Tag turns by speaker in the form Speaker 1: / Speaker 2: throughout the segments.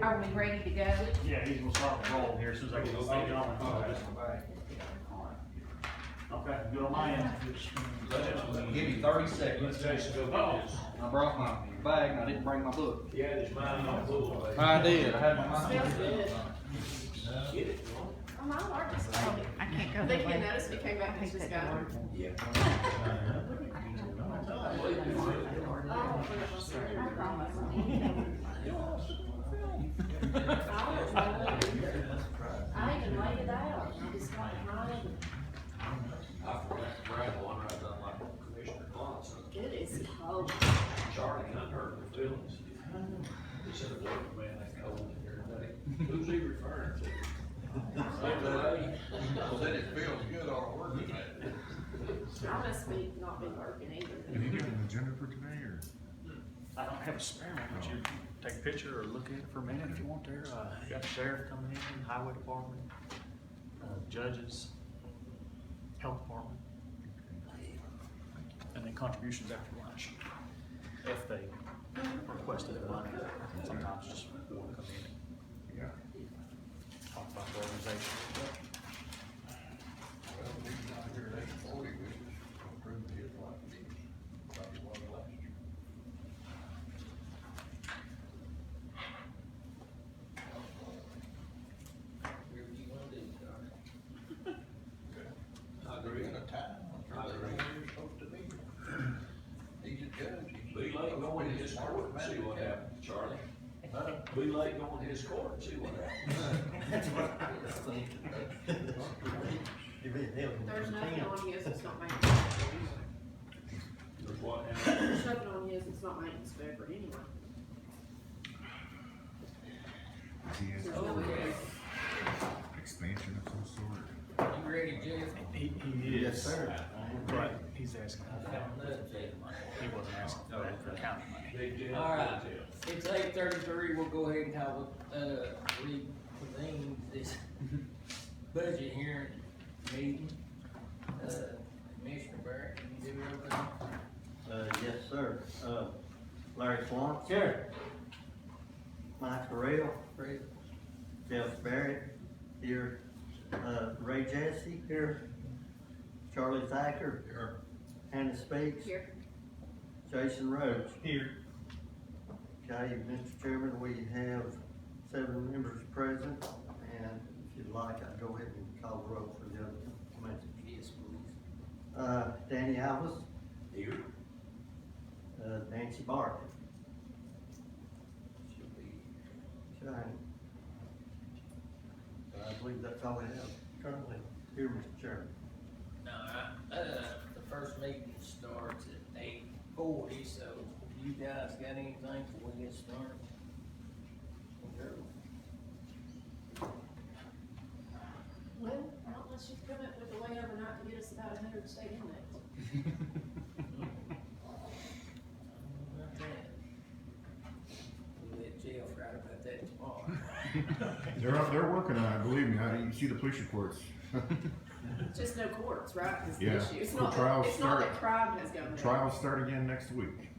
Speaker 1: Are we ready to go?
Speaker 2: Yeah, he's gonna start the roll here as soon as I get the stage on. Okay, good on my end.
Speaker 3: Give you 30 seconds. I brought my bag and I didn't bring my book.
Speaker 4: Yeah, it's mine on full.
Speaker 3: I did. I had my
Speaker 1: Smells good.
Speaker 4: Get it.
Speaker 1: Oh, my largest. I can't go.
Speaker 5: They can't notice we came back and just got.
Speaker 4: Yeah.
Speaker 1: I even laid it out. I just got it right.
Speaker 4: I forgot to grab one right on my Commissioner Claus.
Speaker 1: It is cold.
Speaker 4: Charlie kind of hurt my feelings. He said, look, man, that's cold in here today. Who's he referring to?
Speaker 6: Said it feels good on working day.
Speaker 1: I must be not been working either.
Speaker 7: Have you got an agenda for today, or?
Speaker 2: I don't have a spare one, but you take a picture or look at it for a minute if you want there. You got the sheriff coming in, highway department, judges, health department. And then contributions after lunch, if they requested it money, sometimes just want to come in
Speaker 7: Yeah.
Speaker 2: and talk about the organization.
Speaker 6: Well, we not here at 8:40, we just approved his life meeting, like it was last year.
Speaker 4: Whatever you wanna do, Charlie. I
Speaker 6: They're
Speaker 4: agree.
Speaker 6: in a time, I'm sure they're where you're supposed to be. He's a judge.
Speaker 4: Be late going to his court and see what happens, Charlie. Be late going to his court and see what happens.
Speaker 5: There's nothing on his that's not maintenance.
Speaker 4: There's what,
Speaker 5: There's nothing on his that's not maintenance favored anyway.
Speaker 7: He has
Speaker 5: There's no
Speaker 7: expansion of some sort.
Speaker 3: You ready, Jeff?
Speaker 2: He is.
Speaker 3: Yes, sir.
Speaker 2: But he's asking for that. He wasn't asking for that for county money.
Speaker 4: Big Jeff?
Speaker 8: All right. It's 8:33, we'll go ahead and have a, reconvene this budget hearing meeting. Commissioner Barrett, can you do everything?
Speaker 9: Yes, sir. Larry Swan.
Speaker 8: Sure.
Speaker 9: Mike Correll.
Speaker 8: Present.
Speaker 9: Jeff Barrett. Here. Ray Jesse. Here. Charlie Thacker.
Speaker 6: Here.
Speaker 9: Hannah Speaks.
Speaker 5: Here.
Speaker 9: Jason Rhodes.
Speaker 8: Here.
Speaker 9: Okay, Mr. Chairman, we have 7 members present, and if you'd like, I'd go ahead and call the roll for the other committees.
Speaker 8: Yes, please.
Speaker 9: Danny Alves.
Speaker 4: Here.
Speaker 9: Nancy Barker.
Speaker 4: She'll be.
Speaker 9: Okay. I believe that's all we have currently here, Mr. Chairman.
Speaker 8: No, the first meeting starts at 8:40, so you guys got anything before we get started?
Speaker 5: Well, not unless you come up with a way overnight to get us about 100 state inmates.
Speaker 8: We'll let Jeff write about that tomorrow.
Speaker 7: They're working on it, believe me, you see the police reports.
Speaker 5: Just no courts, right? Is the
Speaker 7: Yeah.
Speaker 5: issue. It's
Speaker 7: Well,
Speaker 5: not,
Speaker 7: trials
Speaker 5: it's not
Speaker 7: start-
Speaker 5: that crime has gone down.
Speaker 7: Trials start again next week.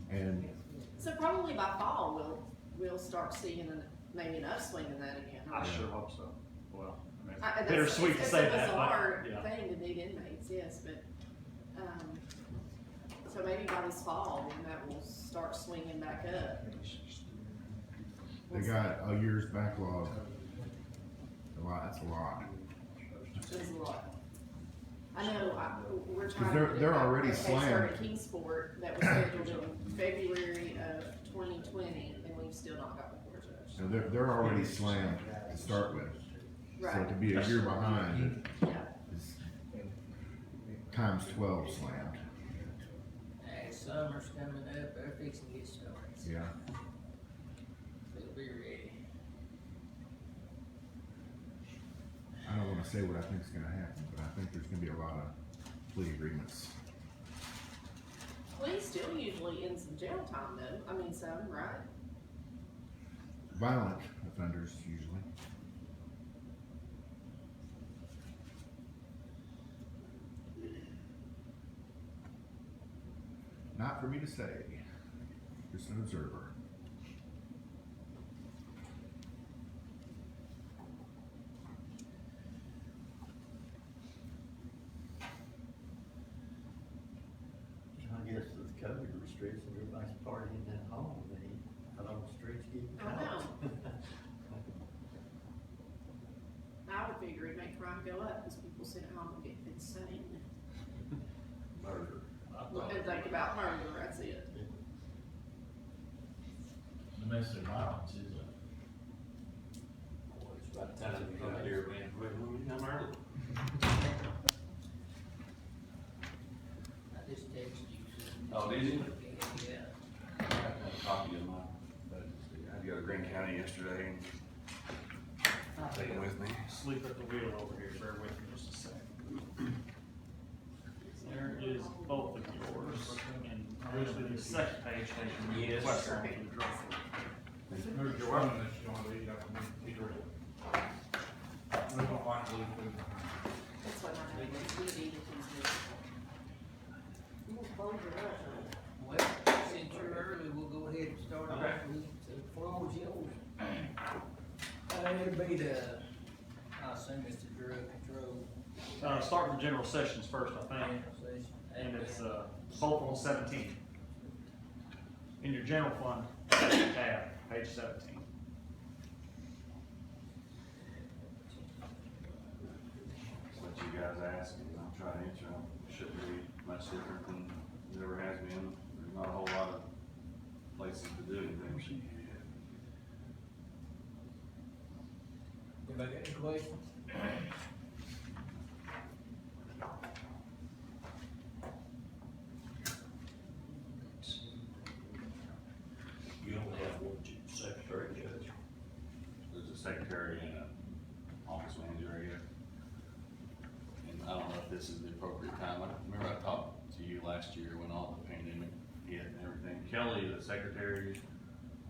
Speaker 7: And
Speaker 5: So probably by fall, we'll start seeing maybe an upswing in that again.
Speaker 2: I sure hope so. Well, I mean,
Speaker 5: That's-
Speaker 2: bittersweet to say that,
Speaker 5: It's a bizarre
Speaker 2: but, yeah.
Speaker 5: thing to need inmates, yes, but, so maybe by this fall, then that will start swinging back up.
Speaker 7: they got a year's backlog. That's a lot.
Speaker 5: There's a lot. I know, we're trying.
Speaker 7: they're-
Speaker 5: to do
Speaker 7: they're
Speaker 5: a
Speaker 7: already
Speaker 5: case
Speaker 7: slammed.
Speaker 5: for Kingsport that was scheduled in February of 2020, and we've still not got the court judge.
Speaker 7: So they're already slammed to start with. So to
Speaker 5: Right,
Speaker 7: be a year behind
Speaker 5: yeah.
Speaker 7: is times 12 slammed.
Speaker 8: Hey, summer's coming up, they're fixing to get started.
Speaker 7: Yeah.
Speaker 8: They'll be ready.
Speaker 7: I don't wanna say what I think is gonna happen, but I think there's gonna be a lot of plea agreements.
Speaker 5: Police still usually ends in jail time though, I mean, some, right?
Speaker 7: Violent offenders usually. Not for me to say, just an observer.
Speaker 9: streets and everybody's partying at home, they, out on the streets getting
Speaker 5: I know.
Speaker 9: caught.
Speaker 5: I would figure it'd make crime go up, because people sit at home and get insane,
Speaker 6: Murder.
Speaker 5: and think about murder, that's it.
Speaker 4: Domestic violence is
Speaker 6: Boy, it's about time we got here, man, we come early.
Speaker 8: I just texted you.
Speaker 6: Oh, did you?
Speaker 8: Yeah.
Speaker 6: I got a copy of my, I had to go to Green County yesterday and take it with me.
Speaker 2: Sleep at the wheel over here, bear with me just a second. There is both of yours, and usually the second page has your request form for the drug court.
Speaker 7: Move your weapon that you don't leave, I can eat it. We don't like to leave food.
Speaker 5: That's what I mean, we need to do. We'll close it up.
Speaker 8: Well, since you're early, we'll go ahead and start off
Speaker 6: Okay.
Speaker 8: with the floor's yours. It'll be the, I assume it's the drug control.
Speaker 2: Start with general sessions first, I think,
Speaker 8: Session.
Speaker 2: and it's, both on 17. In your general fund, tab, page 17.
Speaker 6: That's what you guys ask, and I'll try to answer them. Shouldn't be much different than it ever has been. There's not a whole lot of places to do anything.
Speaker 8: Anybody got any questions?
Speaker 4: You only have one secretary judge.
Speaker 6: There's a secretary and an office manager here. And I don't know if this is the appropriate time. I remember I talked to you last year when all the pandemic hit and everything. Kelly, the secretary,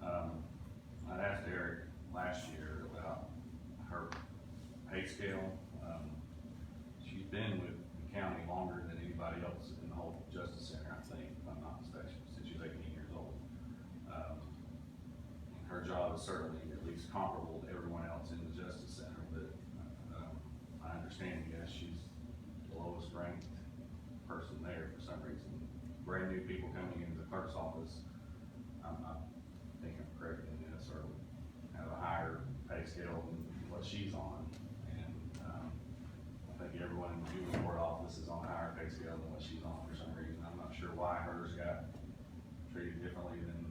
Speaker 6: I'd asked Eric last year about her pay scale. She's been with the county longer than anybody else in the whole Justice Center, I think, if I'm not mistaken, since she's 18 years old. Her job is certainly at least comparable to everyone else in the Justice Center, but, I understand, yes, she's the lowest ranked person there for some reason. Brand new people coming into the clerk's office, I think I'm correct in this, or have a higher pay scale than what she's on. And, I think everyone in the juvenile court office is on a higher pay scale than what she's on for some reason. I'm not sure why hers got treated differently than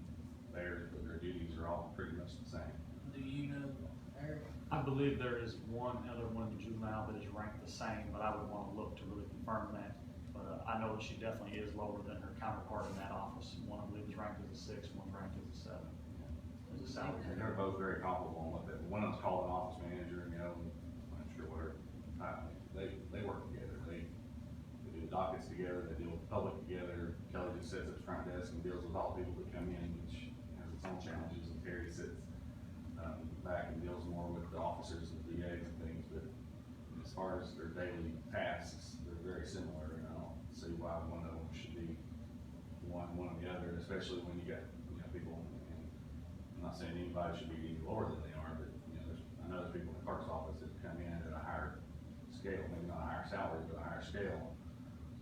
Speaker 6: theirs, but their duties are all pretty much the same.
Speaker 8: Do you know, Eric?
Speaker 2: I believe there is one other one in juvenile that is ranked the same, but I would want to look to really confirm that. But I know that she definitely is lower than her counterpart in that office. One I believe is ranked as a 6, one ranked as a 7. As a salary.
Speaker 6: And they're both very comparable on what they, one of them's called an office manager, and the other one, I'm not sure what her title is. They work together. They do the dockets together, they deal with the public together. Kelly just sits at the front desk and deals with all the people that come in, which has its own challenges, and Terry sits back and deals more with the officers and the DAs and things. But as far as their daily tasks, they're very similar, and I don't see why one of them should be one or the other, especially when you got, people, and I'm not saying anybody should be any lower than they are, but, I know there's people in the clerk's office that come in at a higher scale, maybe not a higher salary, but a higher scale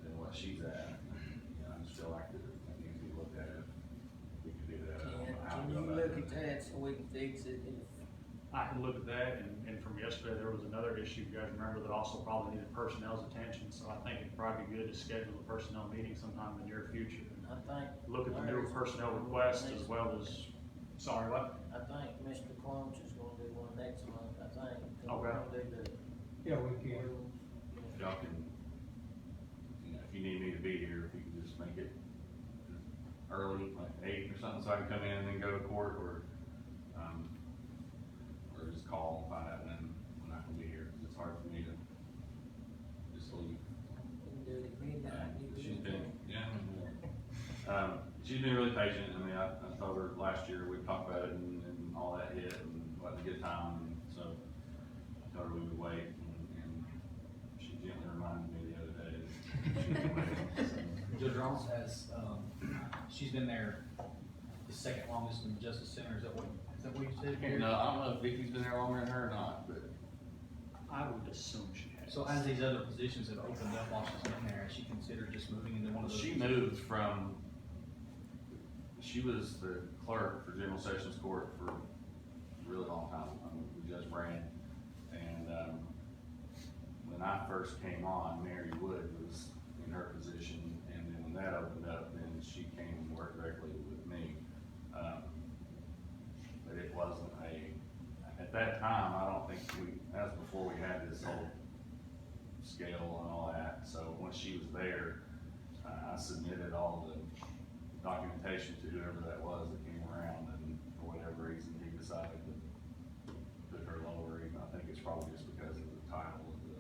Speaker 6: than what she's at. I just feel like that needs to be looked at. If we could do that, I don't know how
Speaker 8: Can
Speaker 6: to go
Speaker 8: you
Speaker 6: about
Speaker 8: look
Speaker 6: it.
Speaker 8: at that so we can fix it?
Speaker 2: I can look at that, and from yesterday, there was another issue, you guys remember, that also probably needed personnel's attention, so I think it'd probably be good to schedule a personnel meeting sometime in the near future.
Speaker 8: I think.
Speaker 2: Look at the new personnel request as well as, sorry, what?
Speaker 8: I think Mr. Clumps is gonna do one next month, I think. We're
Speaker 2: Okay.
Speaker 8: gonna do the
Speaker 3: Yeah, we can.
Speaker 8: rules.
Speaker 6: If y'all can, if you need me to be here, if you can just make it early, like 8 or something, so I can come in and then go to court, or just call and find out when I can be here. It's hard for me to just leave.
Speaker 8: We can do it at midnight. You do
Speaker 6: She's
Speaker 8: it.
Speaker 6: been, she's been really patient. I mean, I told her last year, we talked about it and all that hit and what a good time, and so I told her we would wait, and she gently reminded me the other day that she would wait.
Speaker 3: Judge Ross has, she's been there the second longest in the Justice Center, is that what you said?
Speaker 6: No, I don't know if Vicky's been there longer than her or not, but
Speaker 2: I would assume she has.
Speaker 3: So as these other positions have opened up while she's been there, has she considered just moving into one of those?
Speaker 6: she moved from She was the clerk for General Sessions Court for a really long time, with Judge Brand. And, when I first came on, Mary Wood was in her position, and then when that opened up, then she came and worked directly with me. But it wasn't at that time, I don't think that was before we had this whole scale and all that. So when she was there, I submitted all the documentation to whoever that was that came around, and for whatever reason, he decided to put her lower. Even I think it's probably just because of the title of the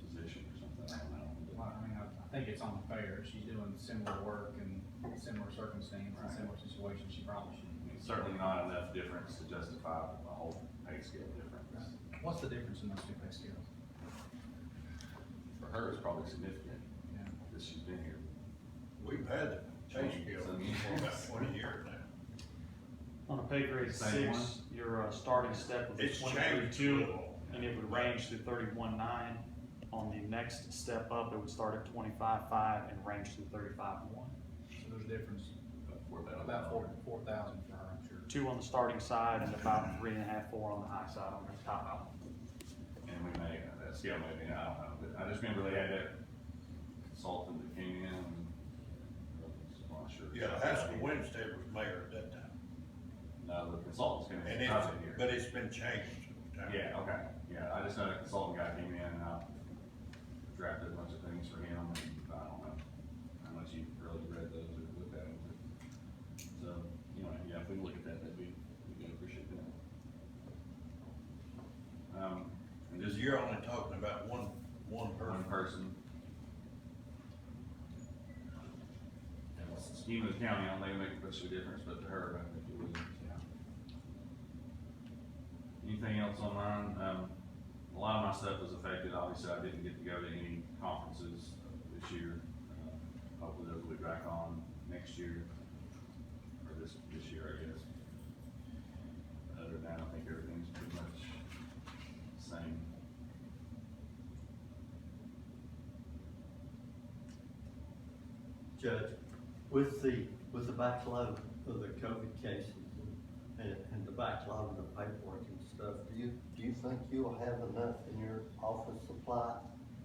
Speaker 6: position or something, I don't know.
Speaker 3: Well, I mean, I think it's unfair. She's doing similar work and similar circumstance and similar situation. She probably should.
Speaker 6: I mean, certainly not enough difference to justify a whole pay scale difference.
Speaker 3: What's the difference in those two pay scales?
Speaker 6: For her, it's probably significant,
Speaker 3: Yeah.
Speaker 6: because she's been here.
Speaker 4: We've had the pay scale
Speaker 6: Some
Speaker 4: for about 20 years now.
Speaker 2: On a pay grade
Speaker 6: Same
Speaker 2: 6, your starting step would be
Speaker 4: It's
Speaker 2: 23.2,
Speaker 4: changed.
Speaker 2: and it would range to 31.9. On the next step up, it would start at 25.5 and range to 35.1.
Speaker 3: So there's a difference,
Speaker 6: About
Speaker 3: about 4,000 for her, I'm sure.
Speaker 2: 2 on the starting side and about 3.5, 4 on the high side on the top out.
Speaker 6: And we may, that scale maybe, I don't know, but I just remember they had that consultant that came in, and I'm not sure.
Speaker 4: Yeah, Haskell Winstead was mayor at that time.
Speaker 6: No, the consultants came in,
Speaker 4: And
Speaker 6: I've been here.
Speaker 4: but it's been changed over time.
Speaker 6: Yeah, okay, yeah, I just know that consultant guy came in, and I drafted a bunch of things for him, and I don't know how much you really read those or looked at them, but, so, anyway, yeah, if we look at that, that'd be, we do appreciate that. And
Speaker 4: Because
Speaker 6: just
Speaker 4: you're only talking about one
Speaker 6: one
Speaker 4: person.
Speaker 6: person. And the scheme of the county, I don't think it make much of a difference, but to her, I think it would, yeah. Anything else on mine? A lot of my stuff was affected, obviously, I didn't get to go to any conferences this year. Hopefully those will be back on next year, or this year, I guess. Other than that, I think everything's pretty much the same.
Speaker 9: Judge, with the backlog of the COVID cases and the backlog of the paperwork and stuff, do you think you'll have enough in your office supply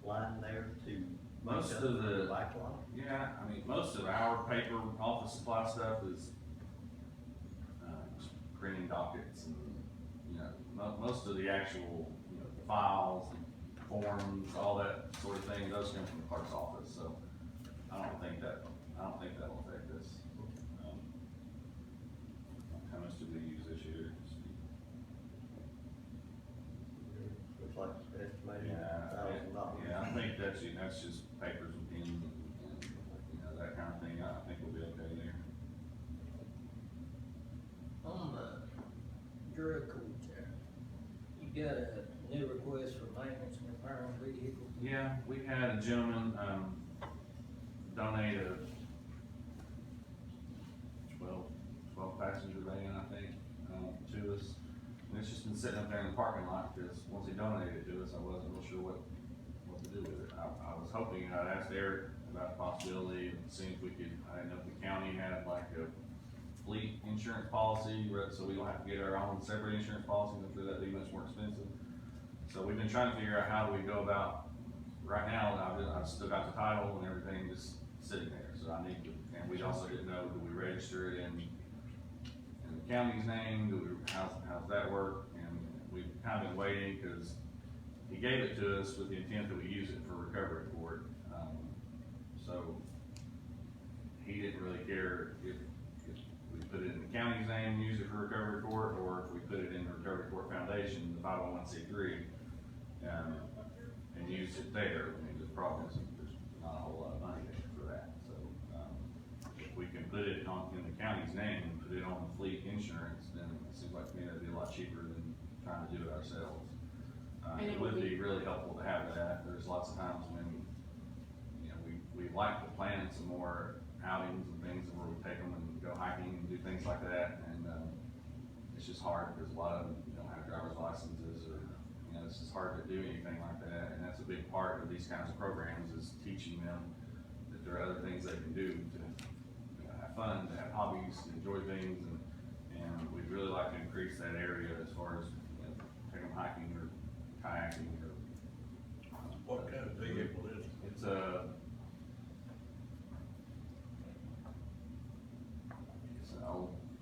Speaker 9: line there to make
Speaker 6: Most
Speaker 9: up
Speaker 6: of the-
Speaker 9: backlog?
Speaker 6: Yeah, I mean, most of our paper office supply stuff is, just printing dockets and, you know, most of the actual, you know, files, and forms, all that sort of thing, those come from the clerk's office, so I don't think that'll affect us. How much did we use this year?
Speaker 9: Looks like estimated
Speaker 6: Yeah,
Speaker 9: $1,000.
Speaker 6: yeah, I think that's just papers and pens and, you know, that kind of thing, I think we'll be okay there.
Speaker 8: On the drug court there, you got a new request for maintenance and repair on vehicles?
Speaker 6: Yeah, we had a gentleman, donate a 12 passenger van, I think, to us. And it's just been sitting up there in the parking lot, because once he donated it to us, I wasn't real sure what to do with it. I was hoping, I'd asked Eric about the possibility of seeing if we could, I didn't know if the county had like a fleet insurance policy, so we don't have to get our own separate insurance policy, I'm sure that'd be much more expensive. So we've been trying to figure out how do we go about, right now, I've still got the title and everything just sitting there, so I need to, and we also didn't know, do we register it in the county's name, how's that work? And we've kind of been waiting, because he gave it to us with the intent that we use it for recovery court. So he didn't really care if we put it in the county's name and use it for recovery court, or if we put it in the recovery court foundation, the 501c3, and use it there. I mean, the problem is there's not a whole lot of money there for that. So if we can put it in the county's name and put it on the fleet insurance, then it seems like to me that'd be a lot cheaper than trying to do it ourselves.
Speaker 5: And
Speaker 6: It would be really helpful to have that. There's lots of times when, you know, we like to plan some more outings and things where we take them and go hiking and do things like that. And it's just hard, because a lot of them don't have driver's licenses, or, you know, it's just hard to do anything like that. And that's a big part of these kinds of programs, is teaching them that there are other things they can do to, you know, fun, to have hobbies, to enjoy things, and we'd really like to increase that area as far as, you know, take them hiking or kayaking or.
Speaker 4: What kind of vehicle is it?
Speaker 6: It's a, it's an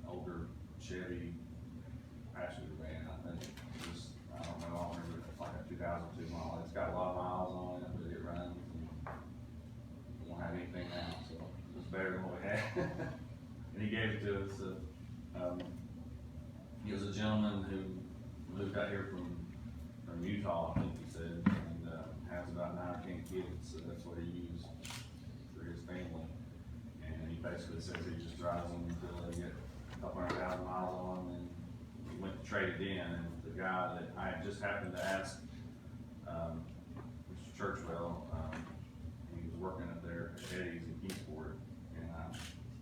Speaker 6: older Chevy passenger van, I think. Just, I don't know, I don't remember, it's like a 2002 model. It's got a lot of miles on it, but it runs, and we don't have anything now, so it's better than what we had. And he gave it to us, he was a gentleman who moved out here from Utah, I think he said, and, has about 9 or 10 kids, so that's what he used for his family. And he basically says he just drives them until they get a couple 100,000 miles on them, and he went to trade it in, and the guy that I had just happened to ask, Mr. Churchwell, he was working up there at Eddie's in Kingsport, and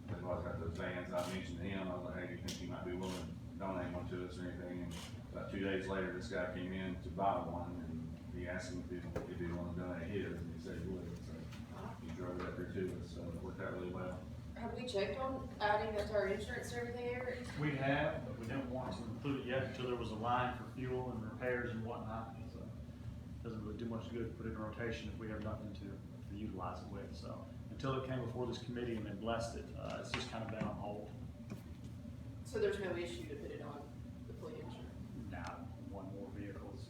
Speaker 6: they've always got those vans. I mentioned to him, I was like, hey, do you think you might be willing to donate one to us or anything? And about 2 days later, this guy came in to buy one, and he asked him if he wanted to donate his, and he said he would, so he drove it up here to us, so it worked out really well.
Speaker 5: Have we checked on adding that to our insurance and everything, Eric?
Speaker 2: We have, but we didn't want to include it yet until there was a line for fuel and repairs and whatnot. So doesn't really do much good to put it in rotation if we have nothing to utilize it with. So until it came before this committee and they blessed it, it's just kind of been on hold.
Speaker 5: So there's no issue to put it on the fleet insurance?
Speaker 2: Now, one more vehicle is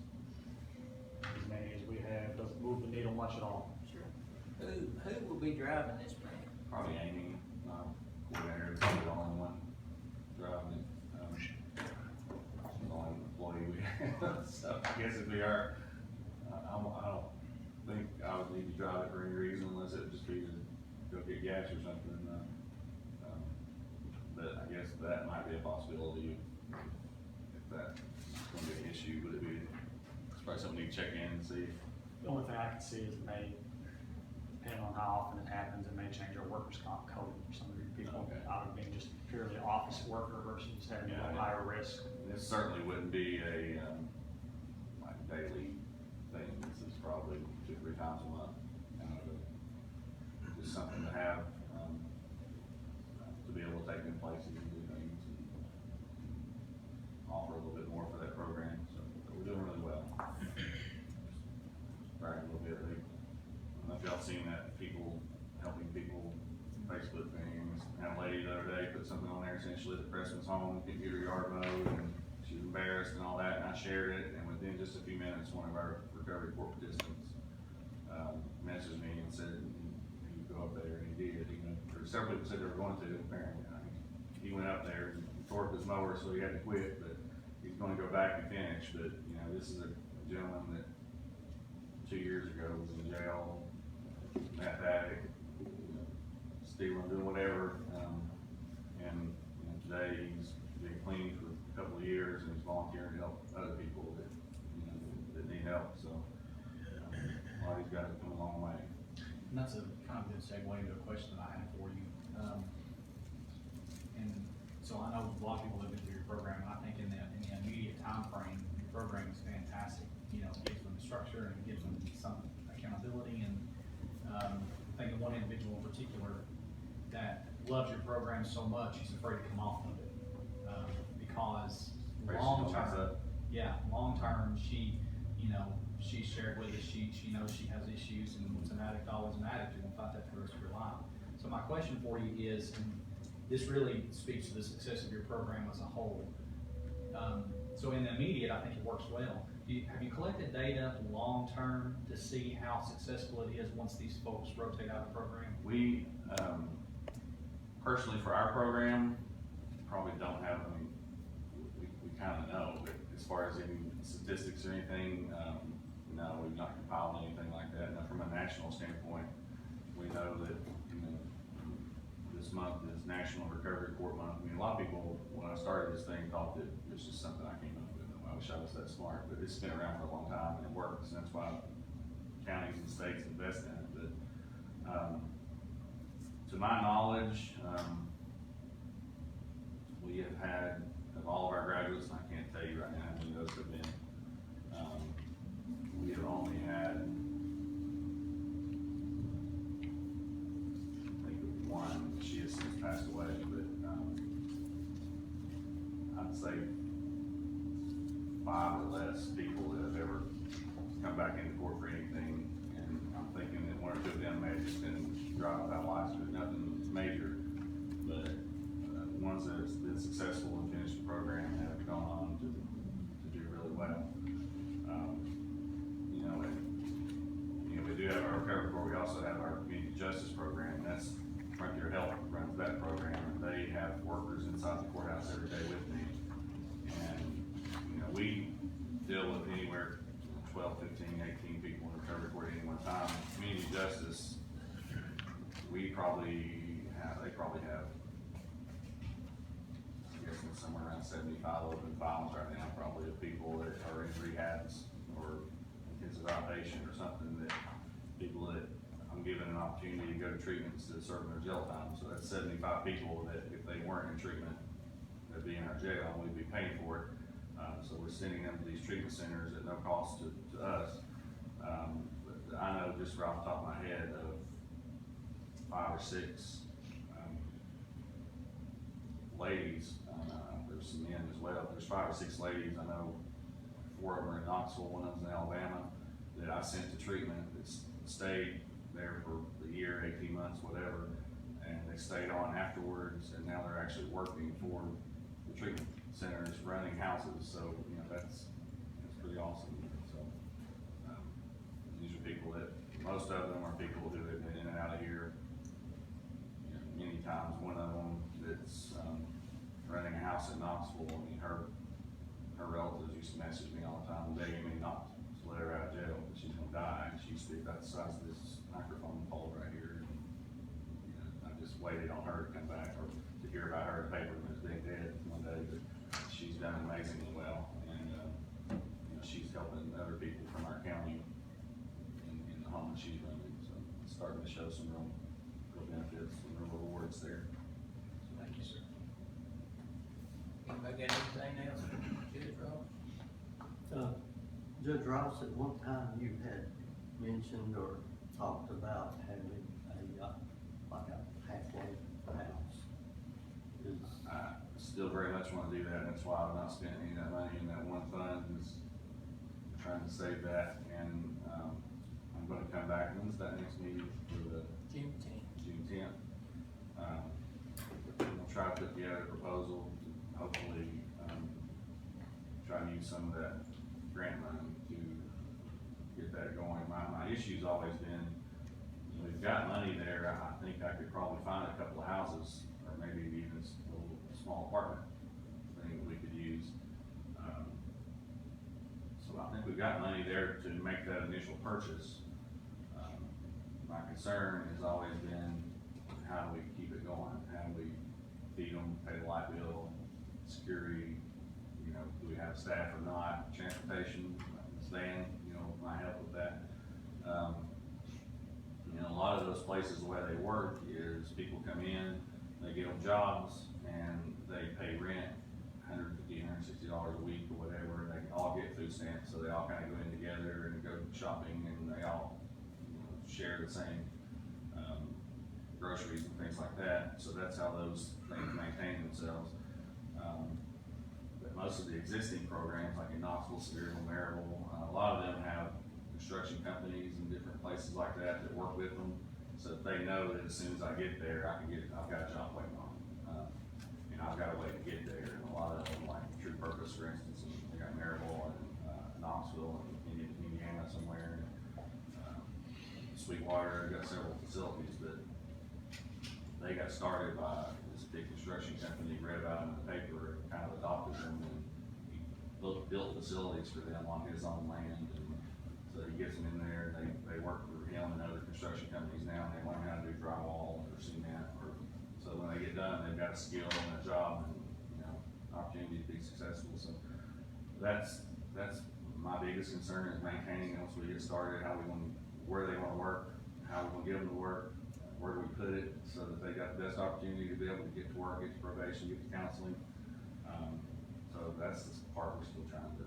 Speaker 2: as many as we have, doesn't move the needle much at all.
Speaker 5: Sure.
Speaker 8: Who will be driving this van?
Speaker 6: Probably Amy, coordinator, is the only one driving it. She's the only employee we have, so I guess it'd be our, I don't think I would need to drive it for any reason unless it would just be to go get gas or something. But I guess that might be a possibility if that's gonna be an issue. Would it be, it's probably something you need to check in and see.
Speaker 2: The only thing I can see is it may, depending on how often it happens, it may change our workers' comp code for some of these people
Speaker 6: Okay.
Speaker 2: out of being just purely office worker versus having a higher risk.
Speaker 6: This certainly wouldn't be a, like daily thing. This is probably 2 or 3 times a month. Just something to have, to be able to take in places and do things and offer a little bit more for that program. So we're doing really well. Bragging a little bit. I don't know if y'all seen that, people helping people Facebook things. Had a lady the other day put something on there saying she lived at Preston's home, couldn't get her yard mowed, and she was embarrassed and all that, and I shared it, and within just a few minutes, one of our recovery court participants messaged me and said he would go up there, and he did. Or several people said they were going to, apparently. He went up there and tore up his mower, so he had to quit, but he's gonna go back and finish. But, you know, this is a gentleman that 2 years ago was in jail, meth addict, stealing, doing whatever, and today he's been clean for a couple of years and he's volunteering to help other people that, that need help, so, a lot of these guys have come a long way.
Speaker 3: And that's a kind of good segue into a question that I had for you. And so I know a lot of people have been through your program, and I think in the immediate time frame, your program is fantastic. You know, it gives them structure and it gives them some accountability, and I think of one individual in particular that loves your program so much, he's afraid to come off of it. Because long term, she, she shared with us, she knows she has issues, and what's an addict, always an addict, you're gonna fight that for the rest of your life. So my question for you is, and this really speaks to the success of your program as a whole. So in the immediate, I think it works well. Have you collected data long-term to see how successful it is once these folks rotate out of the program?
Speaker 6: We, personally for our program, probably don't have, we kind of know, but as far as any statistics or anything, no, we've not compiled anything like that. Now, from a national standpoint, we know that, this month is National Recovery Court Month. A lot of people, when I started this thing, thought that it was just something I came up with. I wish I was that smart, but it's been around for a long time and it works, and that's why counties and states invest in it. But, to my knowledge, we have had, of all of our graduates, and I can't tell you right now how many of those have been, we have only had, I think, one. She has since passed away. way, but, I'd say 5 or less people that have ever come back into court for anything, and I'm thinking that 1 or 2 of them may have just been driving without license, nothing major, but, the ones that have been successful and finished the program have gone on to do really well. You know, and, you know, we do have our recovery court, we also have our community justice program, and that's Frontier Health runs that program, and they have workers inside the courthouse every day with me. And, you know, we deal with anywhere 12, 15, 18 people in recovery court at any one time. Community justice, they probably have, I'm guessing somewhere around 75 open files right now, probably of people that are in rehabs or intensive outpatient or something, that people that I'm giving an opportunity to go to treatment instead of serving their jail time. So that's 75 people that if they weren't in treatment, they'd be in our jail and we'd be paying for it. So we're sending them to these treatment centers at no cost to us. But I know just right off the top of my head of 5 or 6 ladies, there's some men as well, there's 5 or 6 ladies, I know 4 of them are in Knoxville, 1 of them's in Alabama, that I sent to treatment, that stayed there for a year, 18 months, whatever, and they stayed on afterwards, and now they're actually working for the treatment centers, running houses, so, you know, that's pretty awesome. So, these are people that, most of them are people who have been in and out of here, you know, many times. One of them that's, running a house in Knoxville, I mean, her relatives used to message me all the time, begging me not to let her out of jail, but she's gonna die, and she used to be about the size of this microphone pole right here, and, you know, I just waited on her to come back, or to hear about her in the paper as being dead one day, but she's done amazingly well, and, you know, she's helping other people from our county in the home that she's running, so it's starting to show some real benefits, some real rewards there.
Speaker 8: Thank you, sir. Anybody got anything else? Judge Ross?
Speaker 9: Judge Ross, at one time you had mentioned or talked about having like a halfway house.
Speaker 6: I still very much want to do that, and that's why I've not spent any of that money in that one fund, is trying to save that, and, I'm gonna come back, when's that next meeting for the?
Speaker 8: June 10th.
Speaker 6: June 10th. We'll try to put together a proposal, to hopefully, try to use some of that grant money to get that going. My issue's always been, you know, we've got money there, I think I could probably find a couple of houses, or maybe even a little small apartment thing that we could use. So I think we've got money there to make that initial purchase. My concern has always been, how do we keep it going? How do we feed them, pay the light bill, security, you know, do we have staff or not, transportation, Stan, you know, might help with that. You know, a lot of those places, the way they work is people come in, they get them jobs, and they pay rent, $150, $160 a week or whatever, and they all get food stamps, so they all kind of go in together and go shopping, and they all, you know, share the same groceries and things like that. So that's how those things maintain themselves. But most of the existing programs, like in Knoxville, Sevierville, Maryville, a lot of them have construction companies and different places like that that work with them. So if they know that as soon as I get there, I've got a job waiting on me. And I've got a way to get there. And a lot of them, like True Purpose, for instance, and they got Maryville and Knoxville and Indiana somewhere. And, Sweetwater, they've got several facilities, but they got started by this big construction company, read about them in the paper, and kind of adopted them, and he built facilities for them on his own land. And so he gets them in there, and they work for him and other construction companies now, and they learn how to do drywall or cement, or, so when they get done, they've got a skill and a job, and, you know, opportunity to be successful. So that's my biggest concern, is maintaining once we get started, where they wanna work, how we gonna get them to work, where do we put it, so that they got the best opportunity to be able to get to work, get to probation, get to counseling. So that's the part we're still trying to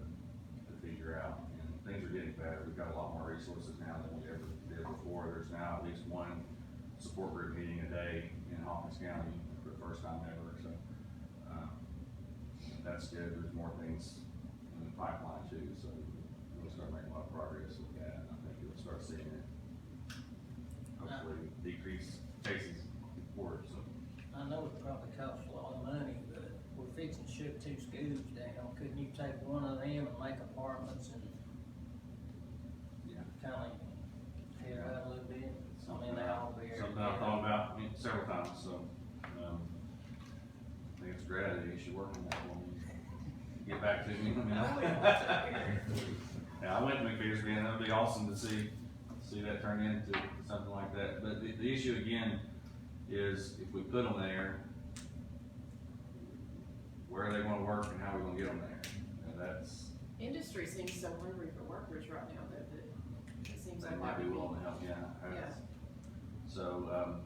Speaker 6: figure out, and things are getting better. We've got a lot more resources now than we ever did before. There's now at least one support group meeting a day in Hawkins County for first time ever, so, that's good. There's more things in the pipeline too, so we'll start making a lot of progress with that, and I think you'll start seeing it. Hopefully decrease cases for it, so.
Speaker 8: I know it probably costs a lot of money, but we're fixing to shut 2 schools down. Couldn't you take one of them and make apartments and
Speaker 6: Yeah.
Speaker 8: kinda tear it out a little bit? I mean, they all be.
Speaker 6: Something I've thought about, several times, so, I think it's a great idea. You should work on that one. Get back to me. Yeah, I went to McPhersonville, and that'd be awesome to see that turn into something like that. But the issue again is if we put them there, where are they gonna work and how are we gonna get them there? And that's,
Speaker 5: Industry seems so hungry for workers right now that it seems
Speaker 6: they
Speaker 5: like.
Speaker 6: might be
Speaker 5: that would
Speaker 6: willing to help, yeah.
Speaker 5: Yeah.
Speaker 6: So,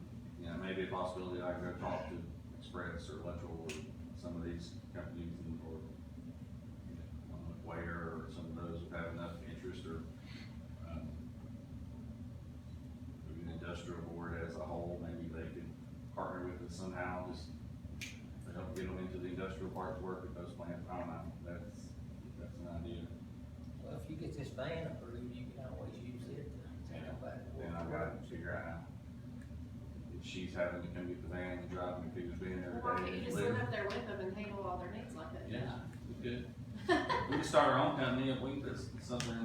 Speaker 6: maybe a possibility I can go talk to Express or Electrical or some of these companies or Ware or some of those who have enough interest or, maybe an industrial board as a whole, maybe they could partner with us somehow, just to help get them into the industrial park to work at those plants. I don't know, that's an idea.
Speaker 8: Well, if you get this van approved, you can always use it to take them back to work.
Speaker 6: Then I've got to figure out how, if she's having to come get the van and drive me through the van every
Speaker 5: Well, why
Speaker 6: day.
Speaker 5: can't you
Speaker 6: and
Speaker 5: just
Speaker 6: live-
Speaker 5: live up there with them and handle all their needs like that?
Speaker 6: Yeah, we could. We could start our own company if we, that's something,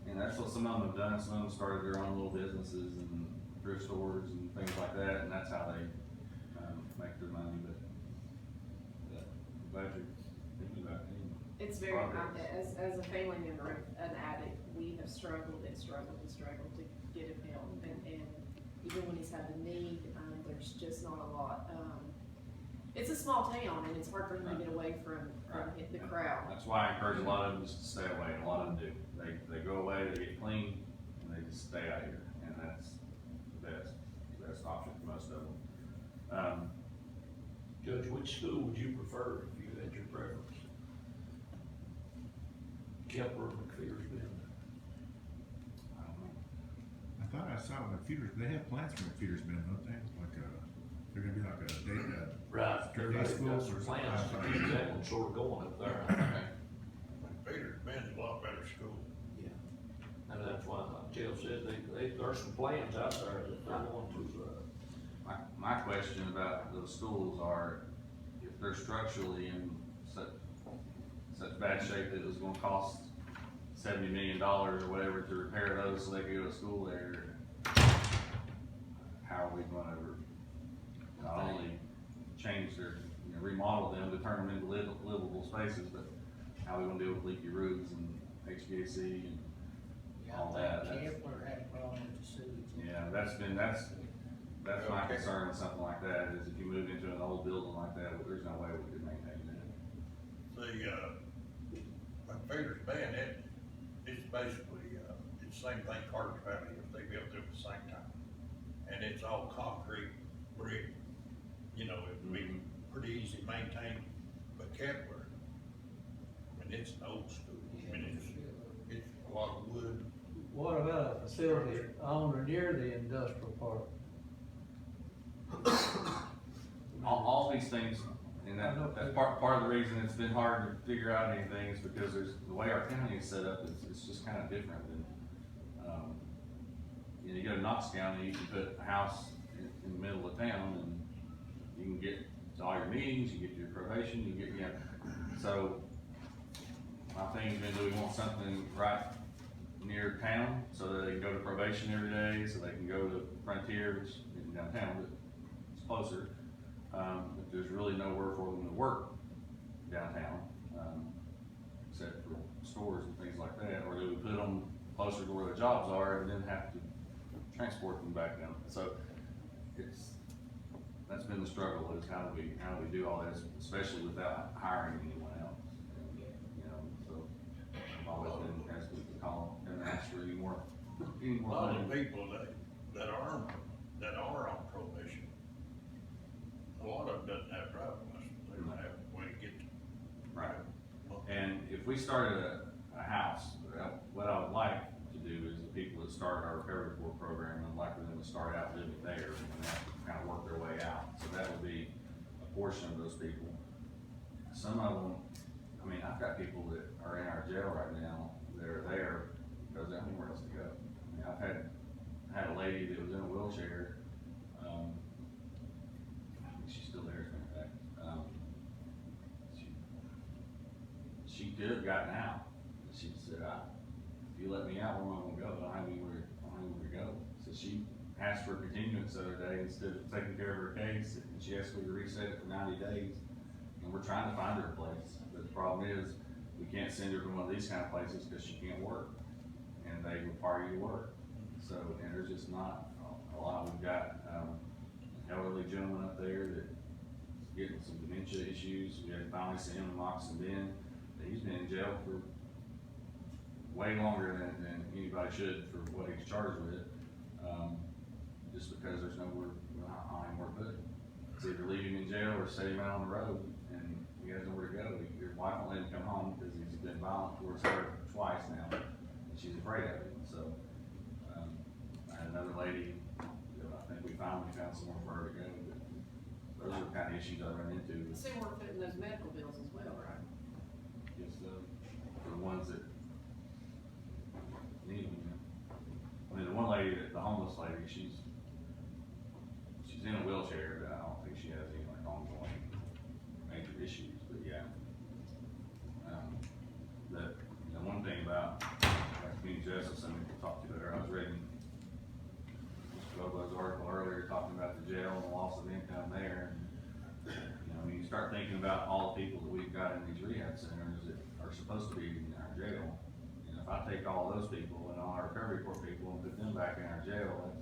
Speaker 6: and that's what some of them have done. Some of them started their own little businesses and thrift stores and things like that, and that's how they, make their money, but, glad you're thinking about it.
Speaker 5: It's very,
Speaker 6: Progress.
Speaker 5: as a family member of an addict, we have struggled to get him help, and even when he's had the need, there's just not a lot, it's a small town, and it's hard for him to get away from the crowd.
Speaker 6: That's why I encourage a lot of them just to stay away, and a lot of them do. They go away, they get clean, and they just stay out here, and that's the best option for most of them.
Speaker 4: Judge, which school would you prefer if you had your preference? Kemper or McPhersonville?
Speaker 6: I don't know.
Speaker 7: I thought I saw McPhersonville, they have plans for McPhersonville, don't they? Like they're gonna be like a day,
Speaker 4: Right, everybody's got
Speaker 7: schools
Speaker 4: some
Speaker 7: or something.
Speaker 4: plans to keep that one sort of going up there.
Speaker 10: Petersburg's a lot better school.
Speaker 4: Yeah, and that's why, like Jill said, there's some plans out there that they're going to,
Speaker 6: My question about those schools are, if they're structurally in such bad shape that it was gonna cost $70 million or whatever to repair those so they could go to school there, how are we gonna not only change their, remodel them to turn them into livable spaces, but how are we gonna deal with leaky roofs and HVAC and all that?
Speaker 8: I think Kepler had a problem with the sewage.
Speaker 6: Yeah, that's my concern with something like that, is if you move into an old building like that, there's no way we could maintain that.
Speaker 10: McPhersonville band, it's basically, it's the same thing Carter's Valley, if they built it at the same time. And it's all concrete, brick, it would be pretty easy to maintain, but Kepler, I mean, it's an old school, I mean, it's a lot of wood.
Speaker 11: What about a facility on or near the industrial park?
Speaker 6: All these things, and that's part of the reason it's been hard to figure out anything is because the way our county is set up, it's just kind of different than, you go to Knox County, you can put a house in the middle of town and you can get to all your meetings, you get to your probation, you get, so my thing's been, do we want something right near town so that they can go to probation every day, so they can go to Frontier, which isn't downtown, but it's closer. But there's really nowhere for them to work downtown, except for stores and things like that, or do we put them closer to where the jobs are and then have to transport them back down? So that's been the struggle, is how do we do all this, especially without hiring anyone else? So I've always been asked to call and ask for any more
Speaker 10: A lot of
Speaker 6: money.
Speaker 10: people that are on probation, a lot of them doesn't have driving license, they don't have a way to get to.
Speaker 6: Right. And if we started a house, what I would like to do is the people that start our recovery board program, I'd like for them to start out living there and have to kind of work their way out. So that would be portion of those people. Some of them, I mean, I've got people that are in our jail right now, that are there, because they don't have anywhere else to go. I mean, I've had a lady that was in a wheelchair, I think she's still there, as a matter of fact. She could have gotten out, but she said, if you let me out, where am I gonna go? I don't have anywhere to go. So she asked for a continuance the other day, instead of taking care of her case, and she asked me to reset it for 90 days. And we're trying to find her a place, but the problem is, we can't send her to one of these kind of places because she can't work, and they require you to work. So, and there's just not a lot. We've got, an elderly gentleman up there that's getting some dementia issues. We had to finally send him to Moccasin Bend. He's been in jail for way longer than anybody should for what he's charged with, just because there's nowhere to put him. It's either leave him in jail or set him out on the road, and he has nowhere to go. His wife won't let him come home because he's been violent towards her twice now, and she's afraid of him. So, I had another lady, I think we finally found somewhere for her to go, but those are the kind of issues I run into.
Speaker 5: See, we're fitting those medical bills as well, right?
Speaker 6: Just, for the ones that need them. I mean, the one lady, the homeless lady, she's in a wheelchair, but I don't think she has any like ongoing major issues, but yeah. The one thing about community justice, I mean, we'll talk to her, I was reading Mr. Bobo's article earlier talking about the jail and the loss of income there. And, you know, when you start thinking about all the people that we've got in these rehab centers that are supposed to be in our jail, you know, if I take all those people and all our recovery court people and put them back in our jail,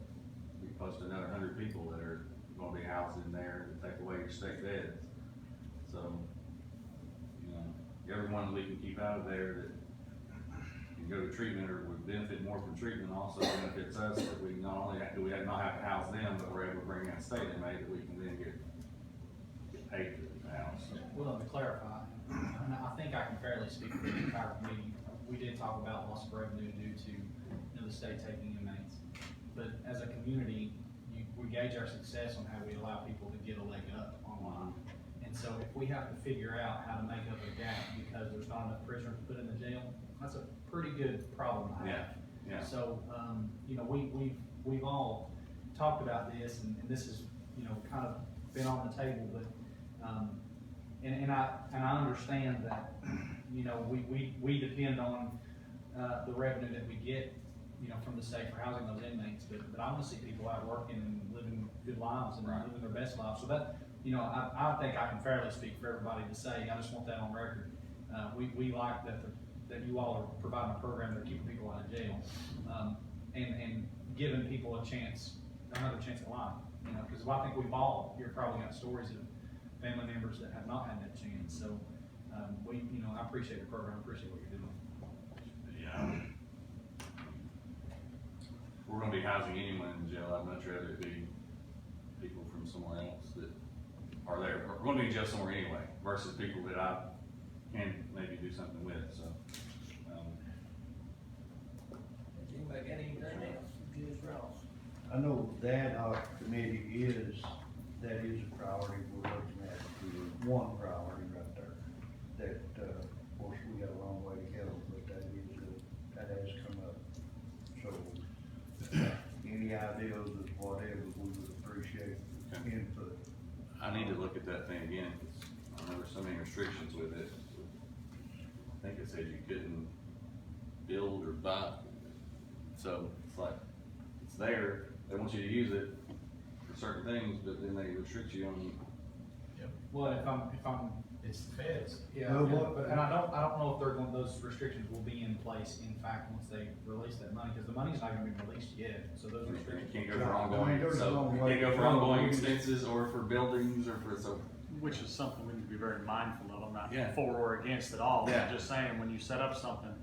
Speaker 6: we close to another 100 people that are gonna be housed in there to take away your state beds. So, you know, everyone that we can keep out of there that can go to treatment or would benefit more from treatment also benefits us, that we not only do we not have to house them, but we're able to bring in a state inmate that we can then get paid for the house.
Speaker 3: Well, to clarify, and I think I can fairly speak for the entire committee, we did talk about loss of revenue due to, you know, the state taking inmates. But as a community, we gauge our success on how we allow people to get a leg up online. And so if we have to figure out how to make up a gap because there's not enough prisoners to put in the jail, that's a pretty good problem to have.
Speaker 6: Yeah.
Speaker 3: So, you know, we've all talked about this, and this is, you know, kind of been on the table, but, and I understand that, you know, we depend on, the revenue that we get, you know, from the state for housing those inmates, but I want to see people out working and living good lives and living their best lives. So that, you know, I think I can fairly speak for everybody to say, I just want that on record. We like that you all are providing a program that are keeping people out of jail, and giving people another chance at life, you know, because I think we've all, you've probably got stories of family members that have not had that chance. So, you know, I appreciate the program, I appreciate what you're doing.
Speaker 6: Yeah. We're gonna be housing anyone in jail. I'd much rather it be people from somewhere else that are there. We're gonna be in jail somewhere anyway, versus people that I can maybe do something with, so.
Speaker 8: Has anybody got anything else? Judge Ross?
Speaker 12: I know the ad hoc committee that is a priority we're looking at, one priority right there. That, of course, we got a long way to go, but that has come up. So, any ideas of whatever, we would appreciate input.
Speaker 6: I need to look at that thing again, because I know there's so many restrictions with it. I think it said you couldn't build or buy, so it's like, it's there, they want you to use it for certain things, but then they restrict you on.
Speaker 3: Well, if I'm, it's the feds. Yeah,
Speaker 12: Well,
Speaker 3: and I don't know if those restrictions will be in place, in fact, once they release that money, because the money's not gonna be released yet, so those
Speaker 6: You
Speaker 3: restrictions.
Speaker 6: can't go for ongoing,
Speaker 12: there's a
Speaker 6: so
Speaker 12: long
Speaker 6: you
Speaker 12: way
Speaker 6: can't go
Speaker 12: to
Speaker 6: for
Speaker 12: go.
Speaker 6: ongoing expenses or for buildings or for, so.
Speaker 2: Which is something we need to be very mindful of. I'm not
Speaker 6: Yeah.
Speaker 2: for or against at all.
Speaker 6: Yeah.
Speaker 2: I'm just saying, when you set up something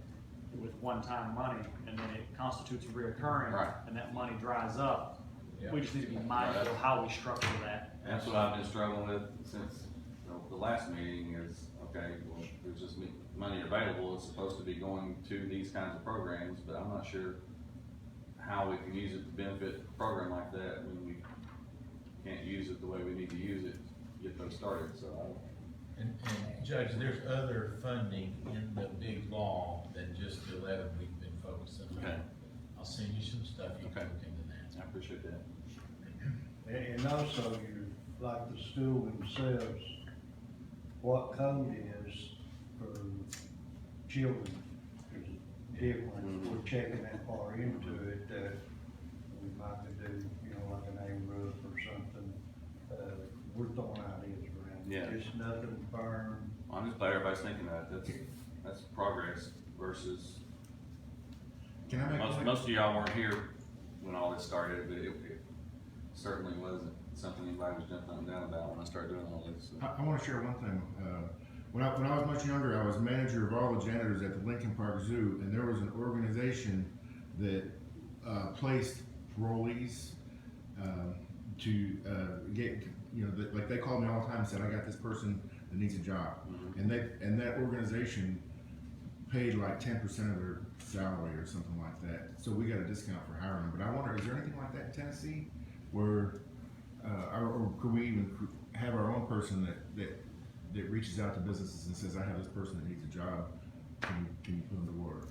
Speaker 2: with one-time money and then it constitutes reoccurring,
Speaker 6: Right.
Speaker 2: and that money dries up, we just need to be mindful of how we structure that.
Speaker 6: That's what I've been struggling with since the last meeting is, okay, well, there's just money available, it's supposed to be going to these kinds of programs, but I'm not sure how we can use it to benefit a program like that when we can't use it the way we need to use it get those started, so
Speaker 13: And Judge, there's other funding in the big law than just the 11 we've been focusing on.
Speaker 6: Okay.
Speaker 13: I'll send you some stuff, you can
Speaker 6: Okay.
Speaker 13: look into that.
Speaker 6: I appreciate that.
Speaker 12: And also, you, like the school themselves, what code is for children is different. We're checking that far into it, that we might could do, you know, like an A-roof or something. We're throwing ideas around.
Speaker 6: Yeah.
Speaker 12: Just nothing firm.
Speaker 6: I'm just glad everybody's thinking that, that's progress versus,
Speaker 14: Can I make one?
Speaker 6: most of y'all weren't here when all this started, but it certainly wasn't something anybody was jumping up and down about when I started doing all this. So.
Speaker 14: I want to share one thing. When I was much younger, I was manager of all the janitors at the Lincoln Park Zoo, and there was an organization that placed parolees to get, you know, like they called me all the time and said, I got this person that needs a job. And that organization paid like 10% of their salary or something like that. So we got a discount for hiring them. But I wonder, is there anything like that in Tennessee where, or could we even have our own person that reaches out to businesses and says, I have this person that needs a job, can you put them to work?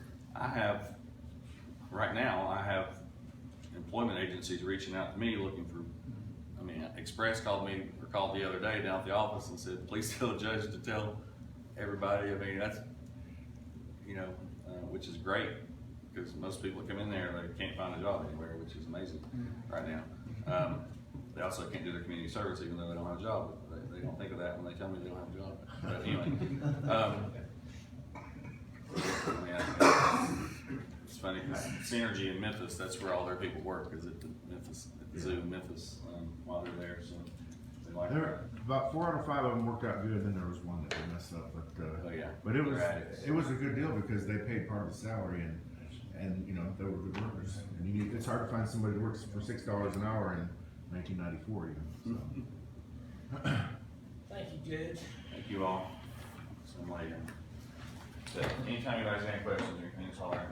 Speaker 6: Right now, I have employment agencies reaching out to me looking for, Express called the other day down at the office and said, please tell the judge to tell everybody. That's, which is great, because most people that come in there, they can't find a job anywhere, which is amazing right now. They also can't do their community service even though they don't have a job. They don't think of that when they tell me they don't have a job. But anyway, it's funny because Synergy in Memphis, that's where all their people work, is at the zoo in Memphis while they're there. So they like
Speaker 14: There, about 4 out of 5 of them worked out good, and then there was one that they messed up. But it was a good deal because they paid part of the salary, and you know, they were good workers. And it's hard to find somebody that works for $6 an hour in 1994 even. So.
Speaker 8: Thank you, Judge.
Speaker 6: Thank you all. Anytime you guys have any questions or anything, it's all right.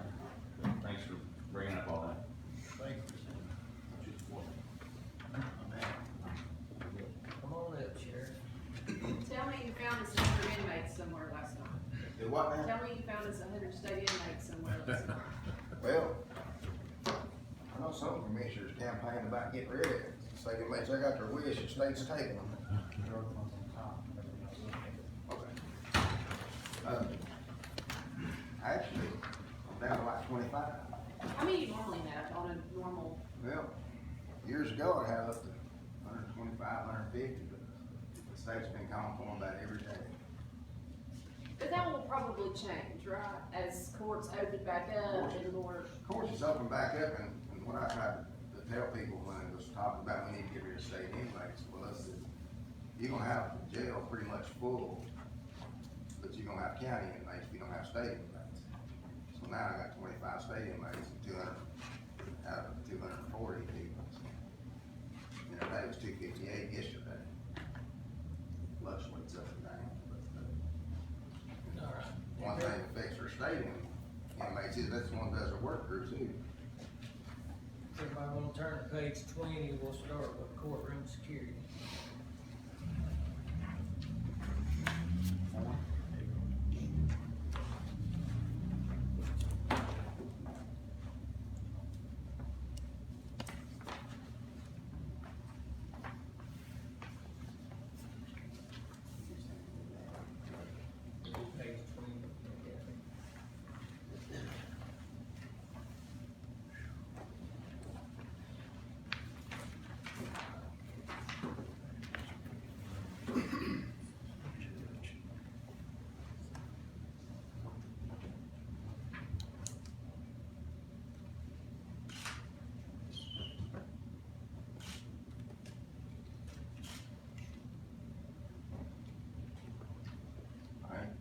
Speaker 6: Thanks for bringing up all that.
Speaker 8: Thank you. Come on up, Sheriff.
Speaker 5: Tell me you found us 100 inmates somewhere last night.
Speaker 15: Do what now?
Speaker 5: Tell me you found us 100 state inmates somewhere last night.
Speaker 15: Well, I know some commissioners campaigned about getting rid of it. State inmates, they got their wish, the state's taking them. Okay. Actually, I'm down to like 25.
Speaker 5: How many you normally have on a normal?
Speaker 15: Well, years ago I had up to 125, 150, but the state's been calling for them about every day.
Speaker 5: But that will probably change, right? As courts open back up and more.
Speaker 15: Courts is open back up, and what I tried to tell people when it was talking about we need to get rid of state inmates, well, you're gonna have the jail pretty much full, but you're gonna have county inmates, you don't have state inmates. So now I got 25 state inmates and 200 out of 240 people. You know, that was 258 yesterday. Fluctuates up and down, but
Speaker 8: All right.
Speaker 15: one thing that affects our state inmates is that's the one that does our work crew too.
Speaker 8: Everybody wanna turn to page 20, we'll start with courtroom security. Page 20.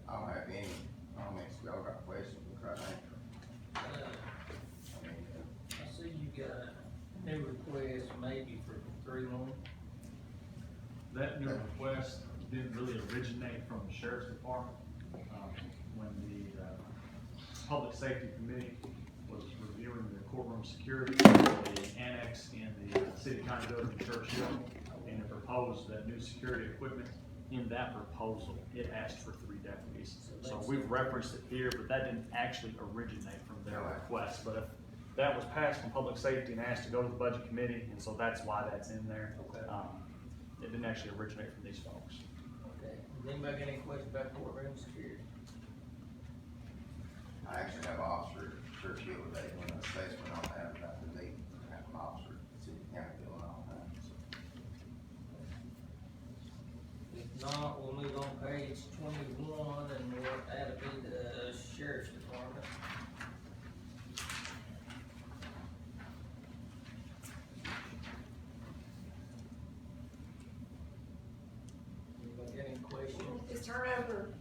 Speaker 15: I don't have any comments, y'all got questions, we'll try to answer.
Speaker 8: I see you got a new request maybe for 3 more.
Speaker 2: That new request didn't really originate from the sheriff's department. When the public safety committee was reviewing the courtroom security, the annex in the city county building in Churchill, and it proposed that new security equipment, in that proposal, it asked for 3 deputies. So we've referenced it here, but that didn't actually originate from their request. But if that was passed from public safety and asked to go to the budget committee, and so that's why that's in there.
Speaker 8: Okay.
Speaker 2: It didn't actually originate from these folks.
Speaker 8: Okay, does anybody got any questions about courtroom security?
Speaker 15: I actually have an officer at Churchill today doing an assessment on that, about the need to have an officer at City County doing all that, so.
Speaker 8: If not, we'll move on page 21, and that'll be the sheriff's department. Anybody got any questions?
Speaker 5: Is turnover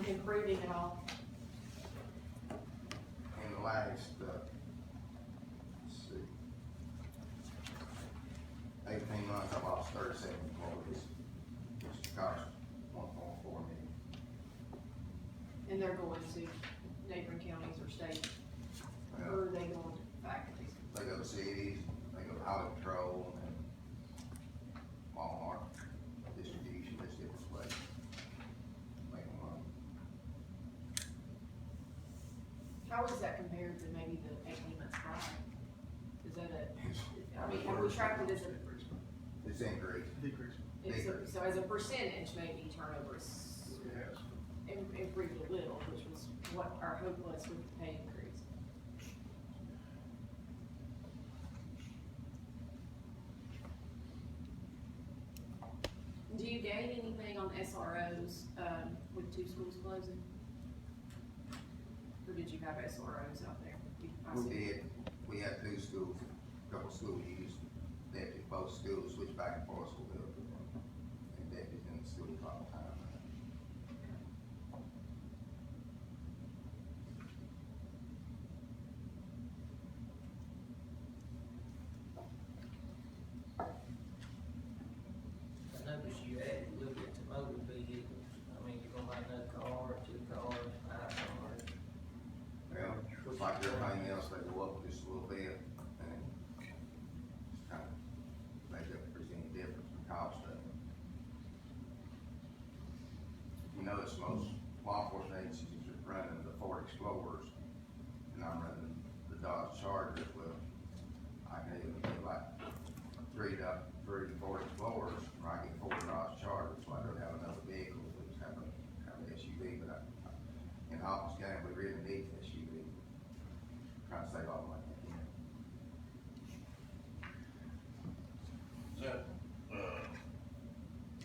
Speaker 5: improving at all?
Speaker 15: In the last, let's see, 18 months, I lost 37 employees, which cost 1.4 million.
Speaker 5: And they're going to neighboring counties or states? Or are they going to factories?
Speaker 15: They go to cities, they go to highway patrol and Walmart, distribution, this different place. Make them money.
Speaker 5: How is that compared to maybe the 18 months prior? Is that I mean, have we tracked it as a?
Speaker 15: It's increased.
Speaker 5: So as a percentage, maybe turnover is improved a little, which was what our hope was with the pay increase. Do you gain anything on SROs, with 2 schools closing? Or did you have SROs out there?
Speaker 15: We did, we had 2 schools, a couple schools used, deputy, both schools switched back and forth, so we'll, and deputies in the schools all the time.
Speaker 8: I noticed you added a little bit to motor vehicles. I mean, you're gonna buy another car, 2 cars, 5 cars.
Speaker 15: Well, just like everything else, they go up just a little bit, and just kind of make up a percent difference in cost of it. You notice most law enforcement agencies are running the Ford Explorers, and I'm running the Dodge Chargers. Well, I can even get like three Ford Explorers, or I get 4 Dodge Chargers, so I don't have another vehicle, we just have an SUV, but in Hawkins County, we really need an SUV. Trying to save all the money I can.
Speaker 10: Is that,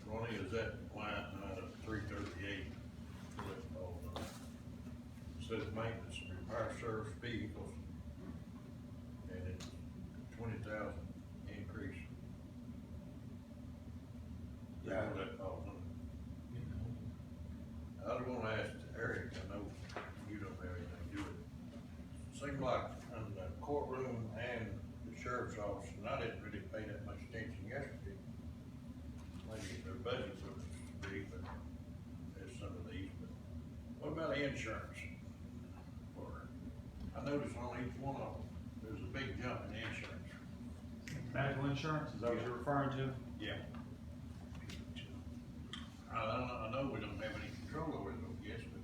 Speaker 10: Ronnie, is that line item 338? Says maintenance and repair service vehicles, and it's 20,000 increase.
Speaker 15: Yeah.
Speaker 10: What that falls under. I was gonna ask Eric, I know you don't have anything to do with it. Seemed like in the courtroom and the sheriff's office, and I didn't really pay that much attention yesterday. Maybe their budget was big, but there's some of these, but what about insurance? Or, I noticed on each one of them, there's a big jump in insurance.
Speaker 2: Medical insurance, is that what you're referring to?
Speaker 10: Yeah. I know we don't have any control over it, I guess, but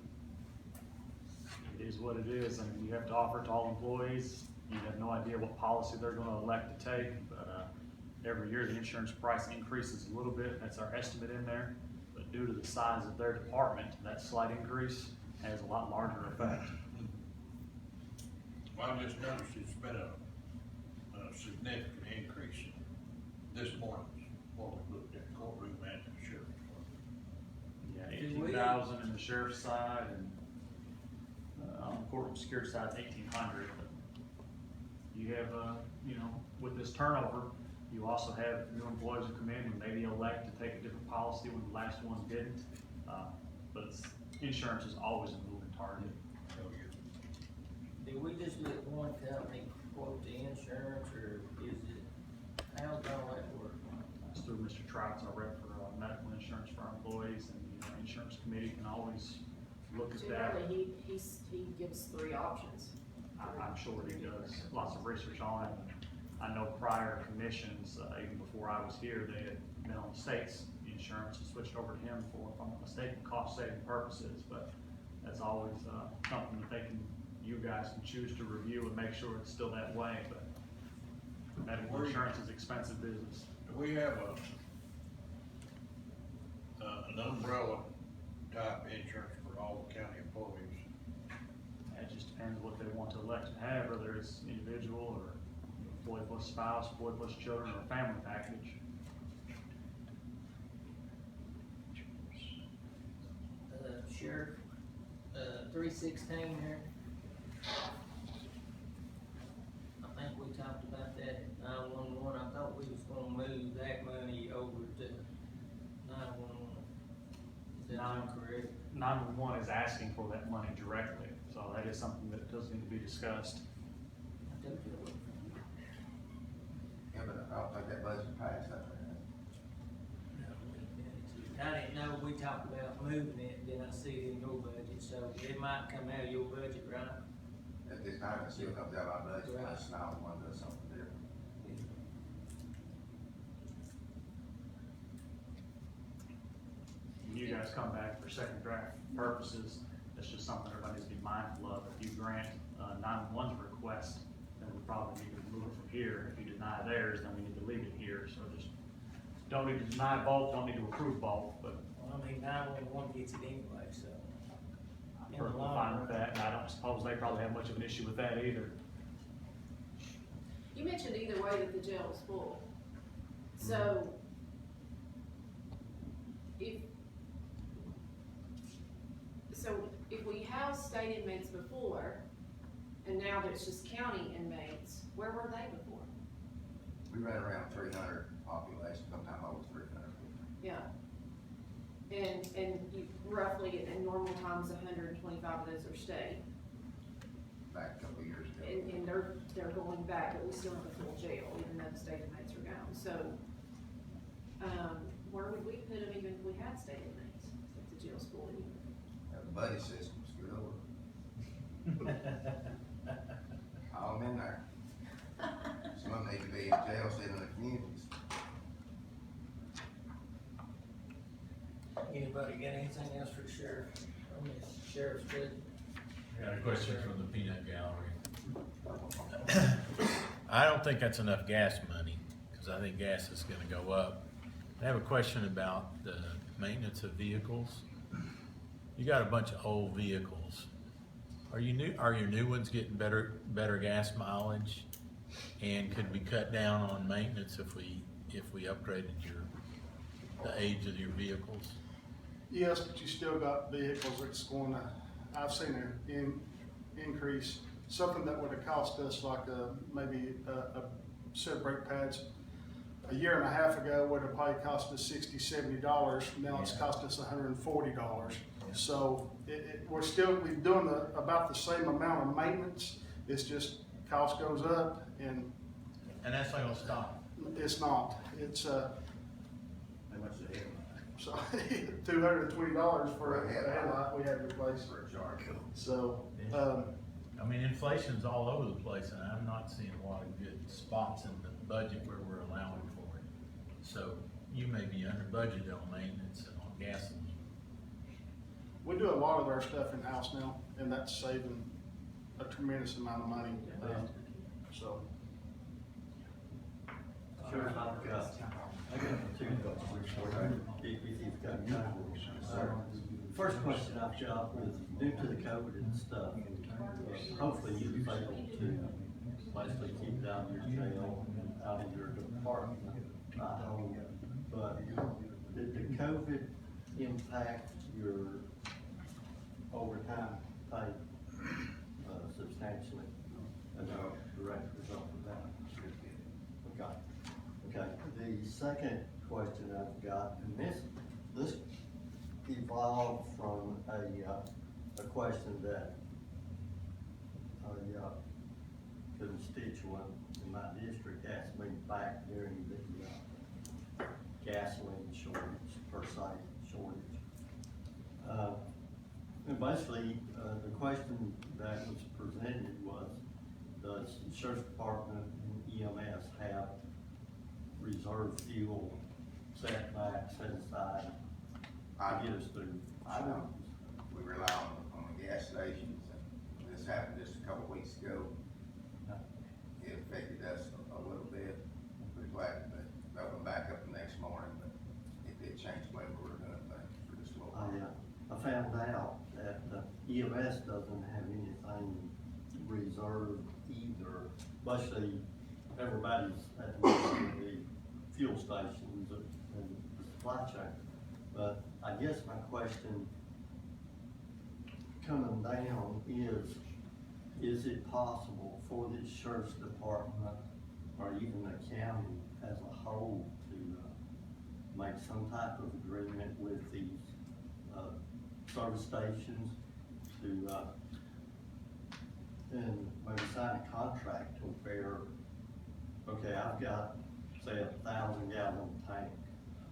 Speaker 2: It is what it is, I mean, you have to offer it to all employees, you have no idea what policy they're gonna elect to take, but, every year the insurance price increases a little bit, that's our estimate in there, but due to the size of their department, that slight increase has a lot larger effect.
Speaker 10: well, I just noticed it's been a significant increase this morning, what we looked at courtroom and the sheriff's department.
Speaker 2: Yeah, 18,000 in the sheriff's side, and, on the courtroom security side, 1,800. You have, with this turnover, you also have new employees who come in and maybe elect to take a different policy when the last one didn't. But insurance is always a moving target.
Speaker 8: Do we just let one company quote the insurance, or is it, how's all that work?
Speaker 2: It's through Mr. Trout's our rep for medical insurance for our employees, and the insurance committee can always look at that.
Speaker 5: Generally, he gives 3 options.
Speaker 2: I'm sure he does lots of research on it. I know prior commissions, even before I was here, they had been on the state's insurance and switched over to him for, if I'm not mistaken, cost-saving purposes, but that's always, something that you guys can choose to review and make sure it's still that way, but medical insurance is expensive business.
Speaker 10: Do we have an umbrella type insurance for all the county employees?
Speaker 2: It just depends what they want to elect to have, whether it's individual or employee plus spouse, employee plus children, or family package.
Speaker 8: Sheriff, 316 there. I think we talked about that at 911. I thought we was gonna move that money over to 911. Is that not correct?
Speaker 2: 911 is asking for that money directly, so that is something that does need to be discussed.
Speaker 8: I told you it was.
Speaker 15: Yeah, but I don't think that budget passed that.
Speaker 8: I didn't know, we talked about moving it, then I see it in your budget, so it might come out of your budget, right?
Speaker 15: At this time, it still comes out of our budget,
Speaker 8: Right.
Speaker 15: unless now one does something different.
Speaker 2: When you guys come back for second draft purposes, that's just something everybody needs to be mindful of. If you grant 911's request, then we probably need to move it from here. If you deny theirs, then we need to leave it here, so just don't need to deny both, don't need to approve both, but
Speaker 8: Well, I mean, 911 gets it anyway, so.
Speaker 2: I'm perfectly fine with that, and I don't suppose they probably have much of an issue with that either.
Speaker 5: You mentioned either way that the jail is full. So, if we housed state inmates before, and now there's just county inmates, where were they before?
Speaker 15: We ran around 300 population, sometime over 300.
Speaker 5: Yeah. And you roughly, in normal times, 125 of those are state,
Speaker 15: Back a couple of years ago.
Speaker 5: and they're going back, but we still have a full jail, even though the state inmates are gone, so, where would we put them even if we had state inmates, if the jail's full anyway?
Speaker 15: The buddy system's good over. All them in there. Some of them need to be in jail, sitting in the communities.
Speaker 8: Anybody got anything else for the sheriff? On this sheriff's budget?
Speaker 13: I got a question from the peanut gallery. I don't think that's enough gas money, because I think gas is gonna go up. I have a question about the maintenance of vehicles. You got a bunch of old vehicles. Are your new ones getting better gas mileage? And could we cut down on maintenance if we upgraded the age of your vehicles?
Speaker 16: Yes, but you still got vehicles that's going to, I've seen an increase. Something that would have cost us like maybe a set of brake pads a year and a half ago would have probably cost us $60, $70. Now it's cost us $140. So we're doing about the same amount of maintenance. It's just cost goes up and
Speaker 13: that's not gonna stop.
Speaker 16: It's not. It's
Speaker 6: How much is it?
Speaker 16: so $220 for a headlight we had replaced.
Speaker 15: For a charge.
Speaker 16: So,
Speaker 13: I mean, inflation's all over the place, and I'm not seeing a lot of good spots in the budget where we're allowing for it. So you may be under budget on maintenance and on gasoline.
Speaker 16: we do a lot of our stuff in-house now, and that's saving a tremendous amount of money. So.
Speaker 9: Sure, I've got two questions for you, if you've got time. First question I've got is, due to the COVID and stuff, hopefully you was able to basically keep it out of your jail, out of your department, but did the COVID impact your overtime pay substantially as a direct result of that? Okay, the second question I've got, and this evolved from a question that a constituent in my district asked me back during the gasoline shortage, per se shortage. And basically, the question that was presented was, does the Sheriff's Department and EMS have reserve fuel setbacks set aside to get us through.
Speaker 15: I know, we rely on the gas stations, and this happened just a couple weeks ago. It affected us a little bit, we're glad that they opened back up the next morning, but it did change the way we were doing things for just a little while.
Speaker 9: I found out that EMS doesn't have anything reserved either, especially everybody's at the fuel stations and the supply chain. But I guess my question coming down is it possible for the sheriff's department or even the county as a whole to make some type of agreement with these service stations to and maybe sign a contract to where, okay, I've got, say, 1,000-gallon tank.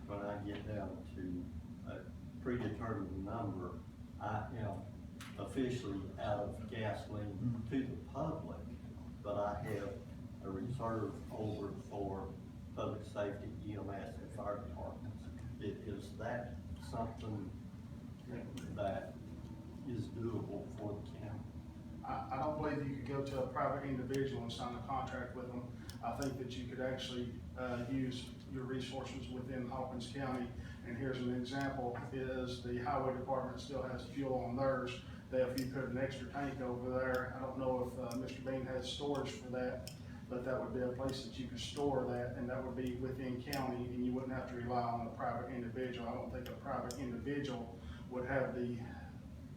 Speaker 9: When I get down to a predetermined number, I am officially out of gasoline to the public, but I have a reserve over for public safety, EMS, and fire departments. Is that something that is doable for the county?
Speaker 16: I don't believe you could go to a private individual and sign a contract with them. I think that you could actually use your resources within Hawkins County. And here's an example, is the highway department still has fuel on theirs. That if you put an extra tank over there, I don't know if Mr. Bean has storage for that, but that would be a place that you could store that, and that would be within county, and you wouldn't have to rely on a private individual. I don't think a private individual would have the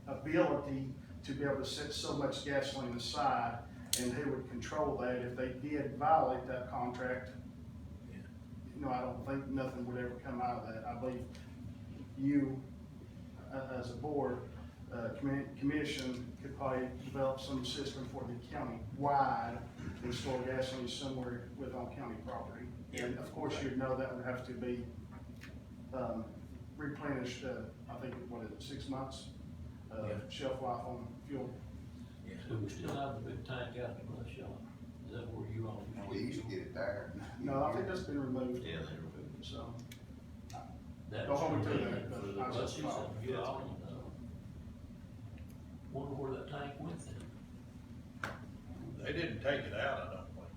Speaker 16: ability to be able to set so much gasoline aside, and who would control that if they did violate that contract. You know, I don't think nothing would ever come out of that. I believe you, as a board, commission could probably develop some system for the county-wide and store gasoline somewhere within county property. And of course, you'd know that would have to be replenished, I think, what is it, 6 months? Shelf life on fuel.
Speaker 4: So we still have the big tank out in the shop, is that where you all?
Speaker 15: We used to get it there.
Speaker 16: No, I think that's been removed.
Speaker 4: Yeah, they removed it.
Speaker 16: So,
Speaker 4: That
Speaker 16: don't hold me to
Speaker 4: was
Speaker 16: that,
Speaker 4: for
Speaker 16: but
Speaker 4: the
Speaker 16: I just
Speaker 4: buses
Speaker 16: thought.
Speaker 4: and fuel, wonder where that tank went then?
Speaker 10: They didn't take it out, I don't think.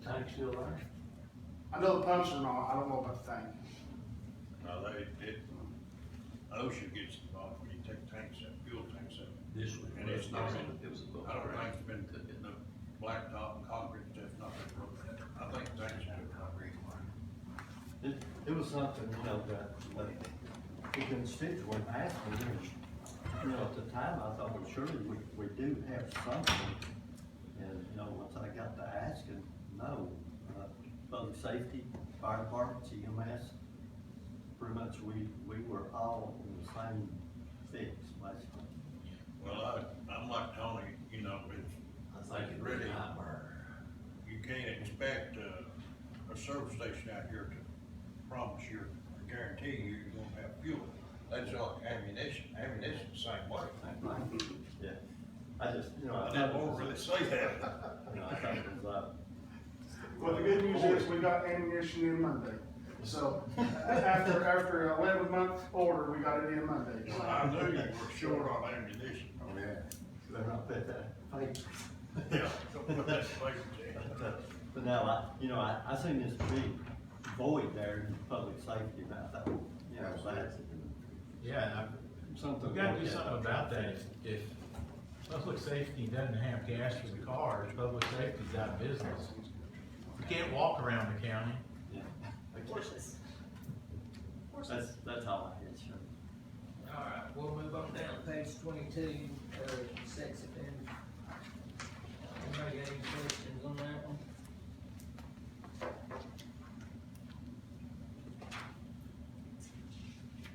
Speaker 4: Tank still there?
Speaker 16: I know the pumps are not, I don't know about the tank.
Speaker 10: No, OSHA gets involved when you take tanks out, fuel tanks out.
Speaker 4: This was.
Speaker 10: And it's not,
Speaker 4: It was a.
Speaker 10: I don't think it's been, the blacktop and concrete stuff, not been looked at. I think tanks are concrete.
Speaker 9: It was something, you know, that the constituent asked me, you know, at the time, I thought, well, surely we do have something. And, you know, once I got to asking, no, public safety, fire departments, EMS, pretty much we were all in the same fix, basically.
Speaker 10: Well, I'm like Tony, you know, it's really, you can't expect a service station out here to promise you, or guarantee you're gonna have fuel. That's like ammunition, ammunition's the same way.
Speaker 9: Yeah, I just, you know.
Speaker 10: I didn't want to really say that.
Speaker 9: You know, I thought it was,
Speaker 16: Well, the good news is we got ammunition in Monday. So after 11-month order, we got it in Monday.
Speaker 10: Well, I knew you were short on ammunition.
Speaker 15: Oh, yeah.
Speaker 9: Better not put that fake.
Speaker 10: Yeah, don't put that fake in.
Speaker 9: But now, I seen this big void there in public safety, and I thought, you know, that's
Speaker 13: Yeah,
Speaker 9: something.
Speaker 13: we gotta do something about that. If public safety doesn't have gas for the cars, public safety's out of business. You can't walk around the county.
Speaker 9: Yeah.
Speaker 1: Horses.
Speaker 9: That's all I had, sure.
Speaker 8: All right, we'll move on down to page 22, sex offender. Anybody got any questions on that one?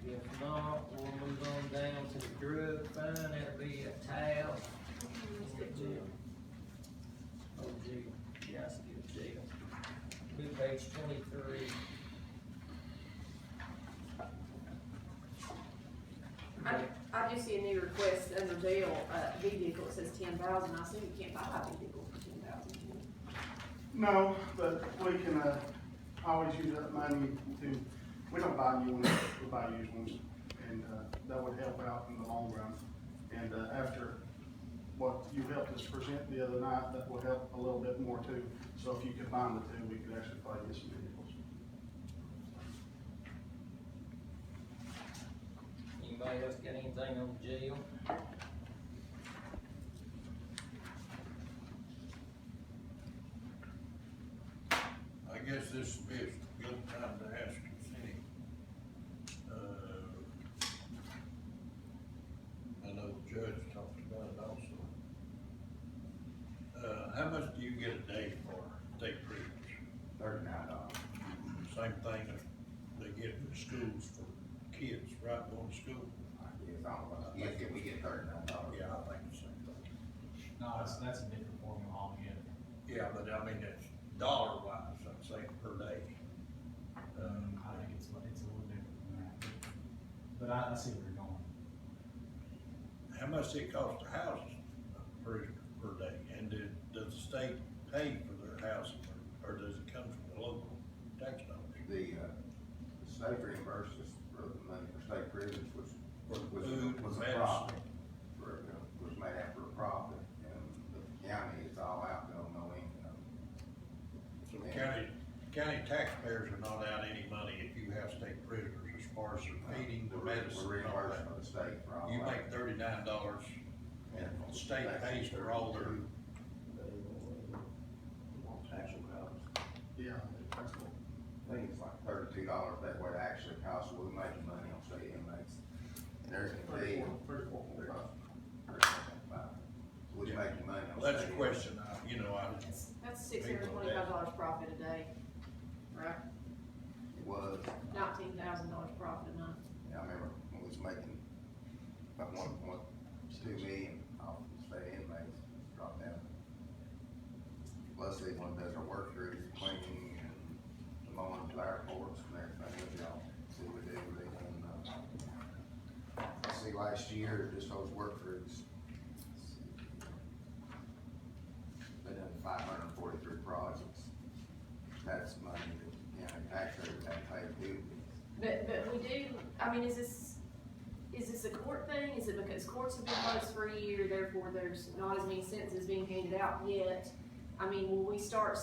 Speaker 8: If not, we'll move on down to the drug fund, that'll be a tab. Oh, gee, yeah, I see it, jail. Be page 23.
Speaker 5: I just see a new request under jail, vehicle, it says 10,000, I assume you can't buy a vehicle for 10,000.
Speaker 16: No, but we can, always use that money to we don't buy new ones, we buy used ones, and, that would help out in the long run. And, after what you helped us present the other night, that will help a little bit more too. So if you combine the two, we could actually probably get some vehicles.
Speaker 8: Anybody else got anything on the jail?
Speaker 10: I guess this would be a good time to ask you, Cindy. I know the judge talked about it also. How much do you get a day for state prisoners?
Speaker 15: $39.
Speaker 10: Same thing that they get in the schools for kids, right, going to school?
Speaker 15: Yes, we get $39.
Speaker 10: Yeah, I think the same thing.
Speaker 3: No, that's a different formula altogether.
Speaker 10: Yeah, but I mean, it's dollar wise, I'm saying per day.
Speaker 3: I think it's a little different than that, but I see where you're going.
Speaker 10: How much does it cost to house a prisoner per day? And does the state pay for their housing, or does it come from the local tax dollars?
Speaker 15: The state reimbursed us for the money for state prisons, which
Speaker 10: For
Speaker 15: was
Speaker 10: food,
Speaker 15: a
Speaker 10: medicine?
Speaker 15: profit, was made after a profit, and the county is all out, no income.
Speaker 10: So county taxpayers are not out any money if you have state prisoners as far as their feeding, the medicine,
Speaker 15: We're
Speaker 10: and all
Speaker 15: reimbursed
Speaker 10: that.
Speaker 15: by the state for all
Speaker 10: You
Speaker 15: that.
Speaker 10: make $39, and the state pays for all their,
Speaker 16: Yeah, that's cool.
Speaker 15: I think it's like $32, that way it actually costs, we're making money on state inmates. And there's a fee.
Speaker 16: 34.
Speaker 15: We're making money on
Speaker 10: that's a
Speaker 15: state
Speaker 10: question, that's
Speaker 5: $625 profit a day, right?
Speaker 15: It was,
Speaker 5: $19,000 profit a month.
Speaker 15: yeah, I remember when we was making about 1.2 million off the state inmates, dropped down. Plus, the one does our work crews, cleaning and the mowing of our courts and everything, with y'all, see what we do with it. And, I see last year, just those work crews, they done 543 projects. That's money that, you know, taxpayers have to pay to do this.
Speaker 5: But we do, I mean, is this a court thing? Is it because courts have been closed for a year, therefore there's not as many sentences being handed out yet? I mean, will we start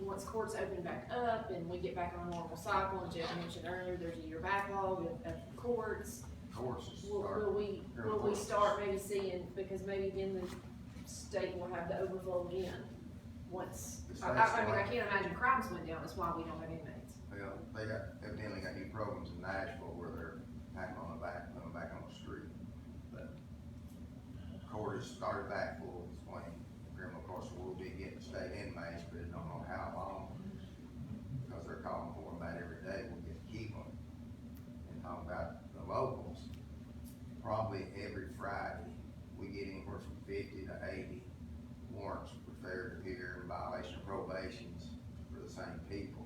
Speaker 5: once courts open back up and we get back on a normal cycle, and Jeff mentioned earlier, there's a year backlog of courts? Will we start maybe seeing, because maybe then the state will have the overflow again, once, I mean, I can't imagine crimes went down, that's why we don't have inmates.
Speaker 15: Well, they evidently got new programs in Nashville where they're packing on back on the street. But court has started back full swing. Criminal courts will be getting state inmates, but they don't know how long. Because they're calling for them about every day, we'll get to keep them. And talking about the locals, probably every Friday, we get anywhere from 50 to 80 warrants prepared here in violation of probations for the same people.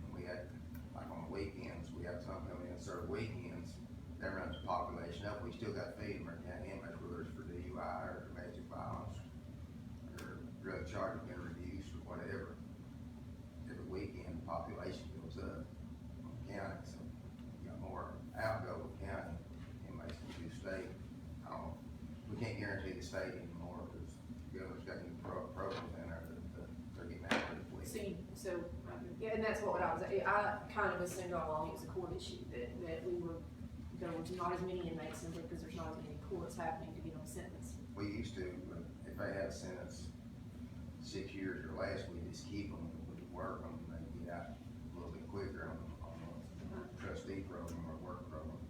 Speaker 15: And we had, like on the weekends, we have some come in and serve weekends, that runs the population up. We still got to feed them our county inmates, whether it's for DUI or domestic violence or drug charges been reduced or whatever. Every weekend, the population goes up on the county, so you got more outgo with county inmates than do state. We can't guarantee the state anymore because the governor's got new programs in there that they're getting out of the fleet.
Speaker 5: Yeah, and that's what I kind of assumed all along it was a court issue, that there was not as many inmates simply because there's not as many courts happening to get them sentenced.
Speaker 15: We used to, but if they had a sentence 6 years or less, we just keep them, we work them, and they get out a little bit quicker on the trustee program or work program.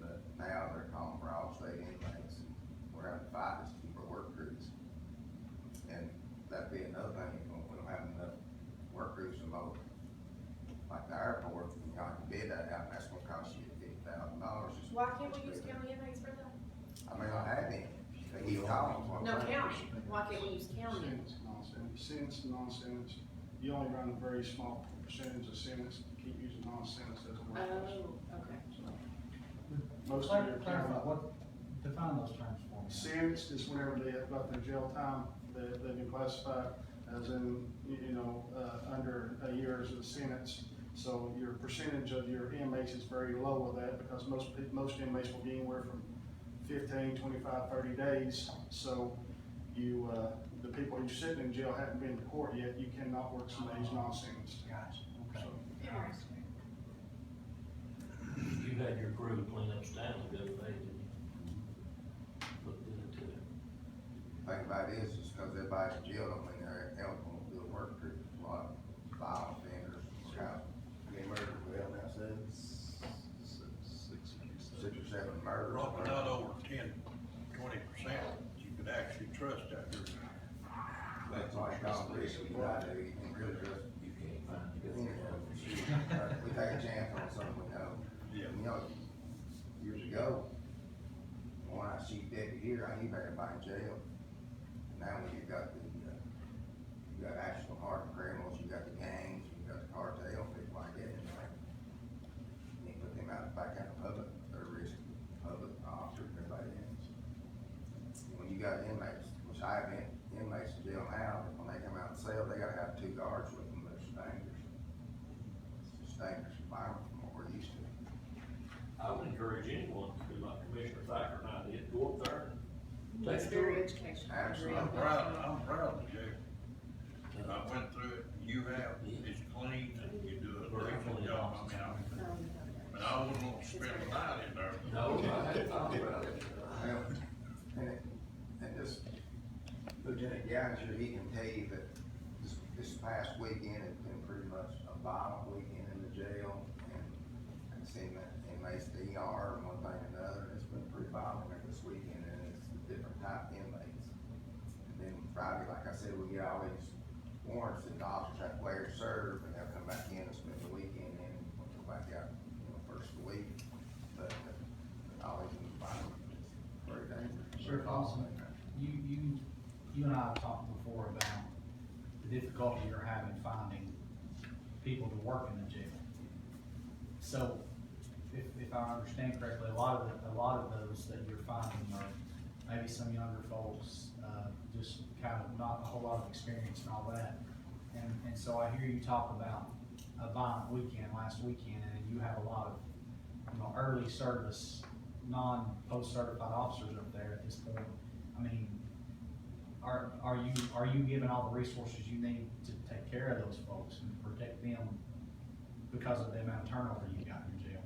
Speaker 15: But now they're calling for all state inmates, and we're having to fight just to keep our work crews. And that'd be another thing, we don't have enough work crews to mow. Like the airport, you know, you bid that out, and that's gonna cost you $50,000.
Speaker 5: Why can't we use county inmates for that?
Speaker 15: I mean, I have any, they keep calling.
Speaker 5: No, county, why can't we use county?
Speaker 16: Sentence, non-sentence, you only run a very small percentage of sentence, keep using non-sentence as a word.
Speaker 5: Oh, okay.
Speaker 16: Most of your
Speaker 3: Clarify, define those terms for me.
Speaker 16: sentenced is whenever they have got their jail time, they've been classified as in, under a year as a sentence. So your percentage of your inmates is very low with that, because most inmates will be anywhere from 15, 25, 30 days. So you, the people who sitting in jail haven't been to court yet, you cannot work some days non-sentenced.
Speaker 12: Gotcha, okay.
Speaker 1: Interesting.
Speaker 4: You had your crew clean up Stanley the other day, didn't you? Looked good to it.
Speaker 15: Thing about it is cause everybody's in jail, don't mean they're eligible to do a work group. A lot of violent offenders, guys getting murdered, well, now says 6 or 7 murders.
Speaker 10: Probably not over 10, 20%, you could actually trust that group.
Speaker 15: That's like competition, you gotta do, you can really trust.
Speaker 4: You can't find it.
Speaker 15: We take a chance on something we know.
Speaker 10: Yeah.
Speaker 15: You know, years ago, when I chief deputy here, I knew everybody in jail. Now when you got the, you got actual hard criminals, you got the gangs, you got the cartel, people like that, and you put them back out in public, they're risky, public officer, everybody else. When you got inmates, which I have inmates in jail now, but when they come out and cell, they gotta have 2 guards with them, that's dangerous. It's just dangerous environment from what we're used to.
Speaker 4: I would encourage anyone to do like Commissioner Thacker and I did, go up there and
Speaker 1: It's
Speaker 4: take a tour.
Speaker 1: very educational.
Speaker 15: Absolutely.
Speaker 10: I'm proud of you. And I went through it, you have, it's clean, and you do a
Speaker 4: Very
Speaker 10: great
Speaker 4: clean.
Speaker 10: job, I mean, but I wouldn't want to spend the night in there.
Speaker 4: No, I had thought about it.
Speaker 15: Well, and this Lieutenant Gallagher, he can tell you that this past weekend has been pretty much a violent weekend in the jail, and I've seen that inmates at the ER and one thing and another, and it's been pretty violent there this weekend, and it's the different type of inmates. And then Friday, like I said, we get all these warrants that the officers have to wear to serve, and they'll come back in and spend the weekend, and we'll go back out, first of the week. But all these violent, it's very dangerous.
Speaker 3: Sheriff Austin, you and I have talked before about the difficulty you're having finding people to work in the jail. So, if I understand correctly, a lot of those that you're finding are maybe some younger folks, just kind of not a whole lot of experience and all that. And so I hear you talk about a violent weekend last weekend, and you have a lot of, early service, non-post certified officers up there at this point. I mean, are you given all the resources you need to take care of those folks and protect them because of the amount of turnover you got in jail?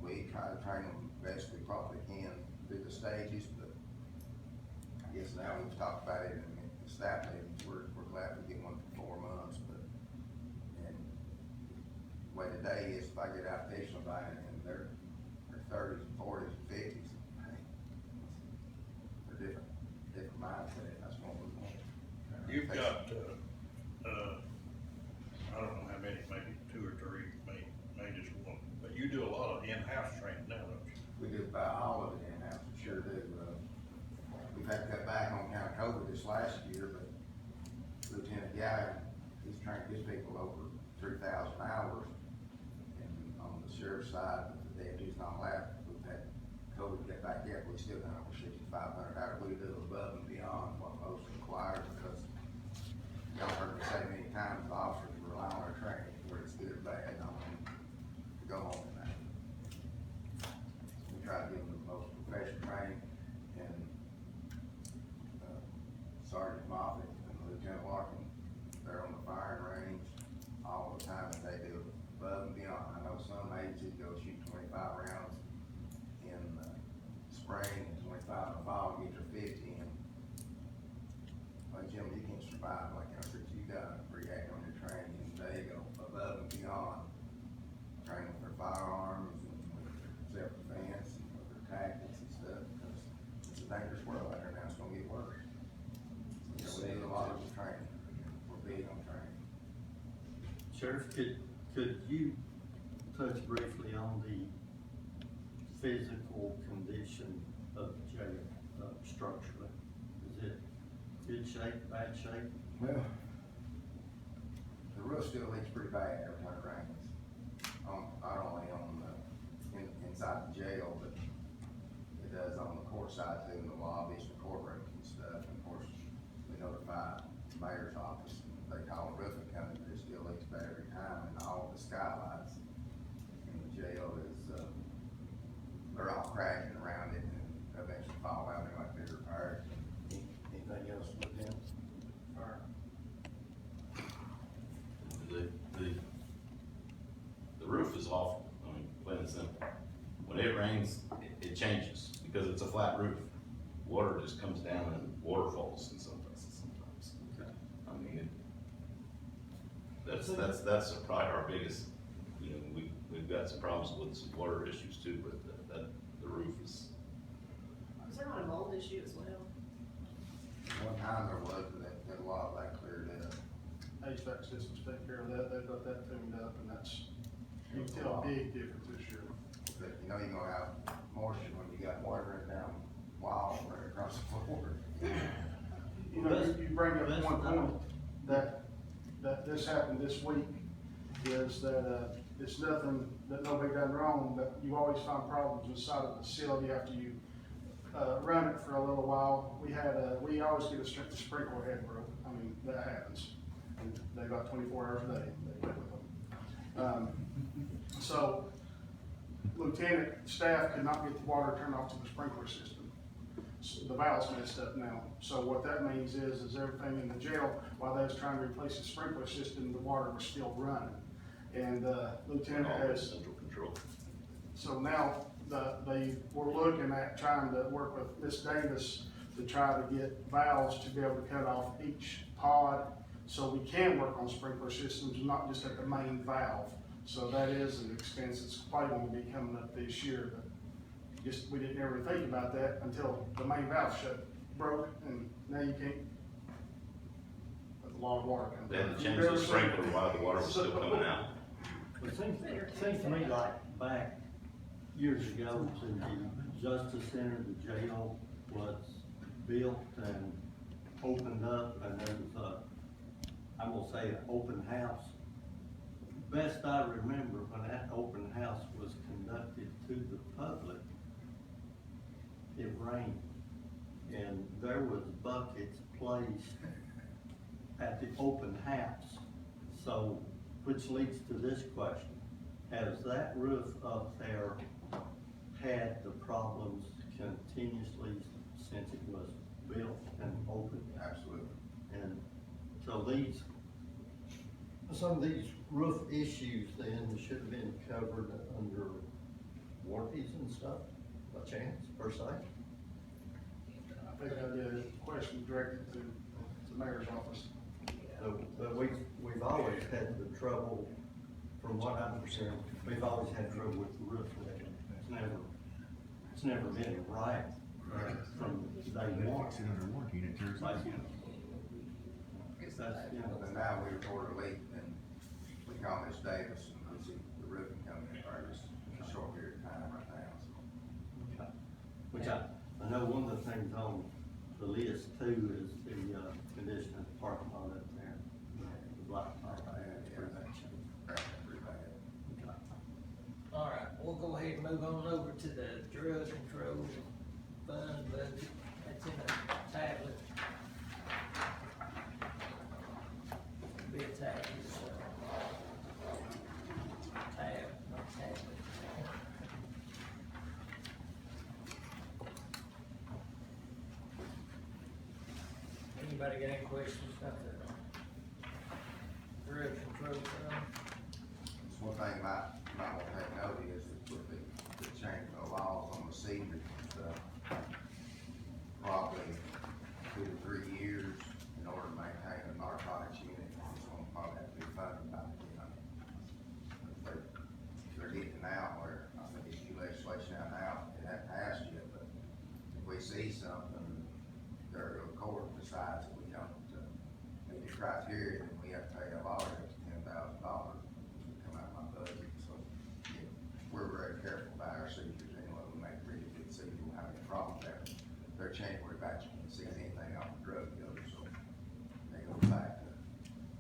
Speaker 15: We try to train them best we probably can through the stages, but I guess now we've talked about it in the staff meetings, we're glad we get one for 4 months, but, and the way today is, if I get out there somebody and they're 30s and 40s and 50s, hey, they're different mindset, that's what we want.
Speaker 10: You've got, I don't know how many, maybe 2 or 3, maybe just 1, but you do a lot of in-house training now, don't you?
Speaker 15: We do about all of it in-house, we sure do. We've had to cut back on account of COVID this last year, but Lieutenant Guy, he's trained his people over 3,000 hours. And on the sheriff's side, the deputies and all that, we've had COVID get back yet, we still done over 6,500 hours. We do above and beyond what most require, because y'all heard me say many times, the officers rely on our training, whether it's good or bad, I mean, to go home at night. We try to give them the most professional training, and Sergeant Moffitt and Lieutenant Larkin, they're on the firing range all the time, and they do above and beyond. I know some agencies go shoot 25 rounds in the spring and 25 in the fall, get your 50 in. Like, Jim, you can't survive like that, but you gotta react on your training, and they go above and beyond, training with their firearms and with their self-defense and with their tactics and stuff, because it's a dangerous world out there now, it's gonna get worse. So we need a lot of training, we're big on training.
Speaker 9: Sheriff, could you touch briefly on the physical condition of the jail, structurally? Is it good shape, bad shape?
Speaker 15: Well, the roof still leaks pretty bad every time it rains. Not only on the, inside the jail, but it does on the court side too, in the lobbies, the courtrooms and stuff. And of course, we notify the mayor's office, they call a roofing company, but it still leaks bad every time, and all the sky
Speaker 6: flat roof, water just comes down in waterfalls in some places sometimes.
Speaker 9: Okay.
Speaker 6: I mean, that's probably our biggest, you know, we've got some problems with some water issues too, but the roof is.
Speaker 5: Is there not a mold issue as well?
Speaker 15: One time there was, but that a lot of that cleared up.
Speaker 16: HVAC systems take care of that, they've got that tuned up, and that's, you can tell a big difference this year.
Speaker 15: But you know you're gonna have moisture when you got water running down wild right across the floor.
Speaker 16: You know, you bring up one point, that this happened this week, is that, it's nothing that nobody done wrong, but you always find problems inside of the facility after you, run it for a little while. We always get a sprinkler head broke, I mean, that happens, and they got 24 hours a day, they live with them. So, lieutenant staff could not get the water turned off to the sprinkler system. So the valve's messed up now. So what that means is everything in the jail, while they was trying to replace the sprinkler system, the water was still running. And, lieutenant has.
Speaker 6: Central control.
Speaker 16: So now, they were looking at trying to work with Miss Davis to try to get valves to be able to cut off each pod, so we can work on sprinkler systems, not just at the main valve. So that is an expense that's probably gonna be coming up this year, but just, we didn't ever think about that until the main valve broke, and now you can't, a lot of water comes
Speaker 6: They
Speaker 16: out.
Speaker 6: had to change the sprinkler while the water was still coming out.
Speaker 9: It seems to me like back years ago, to the Justice Center, the jail was built and opened up, and there was I'm gonna say an open house. Best I remember, when that open house was conducted to the public, it rained, and there was buckets placed at the open house. So, which leads to this question: has that roof up there had the problems continuously since it was built and opened?
Speaker 15: Absolutely.
Speaker 9: And so some of these roof issues then should have been covered under warranties and stuff, by chance, per se?
Speaker 16: I think I did a question directed to the mayor's office.
Speaker 9: But we've always had the trouble, from what I understand, we've always had trouble with the roof level. It's never been right, from day one.
Speaker 14: It's under warranty, and it tears
Speaker 9: Like,
Speaker 14: up.
Speaker 9: that's, you know,
Speaker 15: And now we report a leak, and we call Miss Davis, and we see the roofing coming in progress in a short period of time right now, so.
Speaker 9: okay. Which I know one of the things on the list too is the, condition of the parking lot up there. The blacktop,
Speaker 15: Pretty bad.
Speaker 9: okay.
Speaker 8: All right, we'll go ahead and move on over to the drug control fund budget. That's in a tablet. Be a tablet, tab, not tablet. Anybody got any questions about the drug control fund?
Speaker 15: One thing might want to take note is that with the change of the laws on the seizures and stuff, probably 2 to 3 years in order to maintain a narcotics unit, it's gonna probably have to be funded by the county. They're getting out where, I think it's new legislation out now, it hasn't passed yet, but if we see something, the court decides that we don't meet the criteria, then we have to pay a lawyer up to $10,000, which would come out of my budget, so yeah, we're very careful about our seizures, anyway, we make really good seizures, we don't have any problems there. They're changing where batch you can see anything off the drug dealer, so they go back to,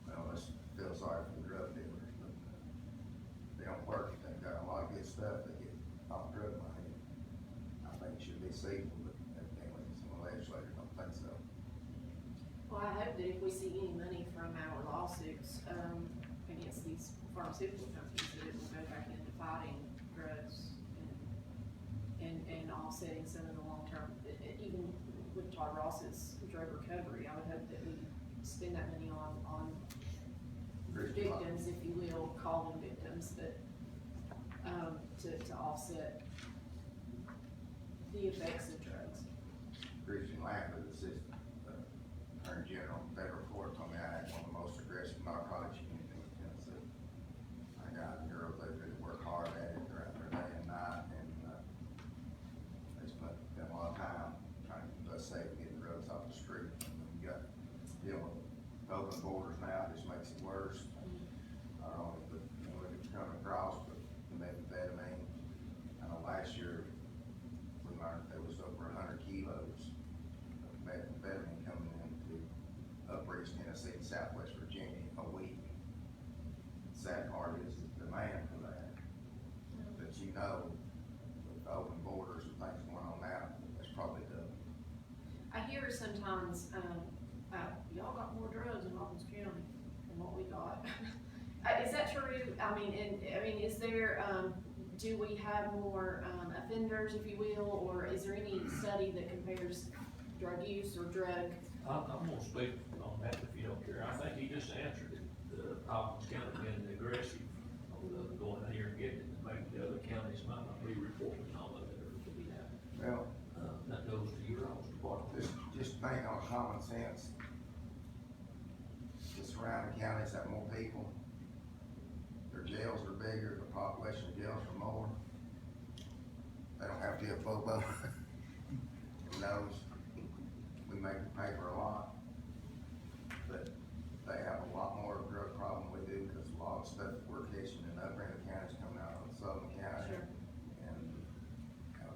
Speaker 15: well, let's feel sorry for the drug dealers, but they don't work, they've got a lot of good stuff they get off drug money. I think it should be seizable, but evidently some of the legislators don't think so.
Speaker 5: Well, I hope that if we see any money from our lawsuits, against these pharmaceutical companies, that it will go back into fighting drugs and offsetting some of the long-term, even with Todd Ross's drug recovery, I would hope that we spend that money on victims, if you will, call them victims, but, to offset the effects of drugs.
Speaker 15: Christian Lambert, assistant attorney general in federal court, told me I had one of the most aggressive narcotics units in Tennessee. My guys and girls, they really work hard at it throughout their day and night, and they spend a lot of time trying to keep us safe and getting drugs off the street. And when you got dealing with open borders now, it just makes it worse. Not only, but, you know, it's coming across, but the methamphetamine. I know last year, we learned there was over 100 kilos of methamphetamine coming into Upper East Tennessee and Southwest Virginia a week. Sad part is the demand for that. But you know, with the open borders and things going on now, that's probably double.
Speaker 5: I hear sometimes, y'all got more drugs in Hawkins County than what we got. Is that true? Is there, do we have more, offenders, if you will, or is there any study that compares drug use or drug?
Speaker 4: I'm gonna speak on that if you don't care. I think he just answered it. Hawkins County being aggressive, going out here and getting it, maybe the other counties might not be reporting all of it or to be happening.
Speaker 15: Well,
Speaker 4: that goes to your office department.
Speaker 15: just think on common sense. The surrounding counties have more people. Their jails are bigger, the population of jails are more. They don't have to be a FOBO. Who knows? We make the paper a lot. But they have a lot more of a drug problem we do, because a lot of stuff that we're catching in Upper County is coming out of Southern County.
Speaker 5: Sure.
Speaker 15: And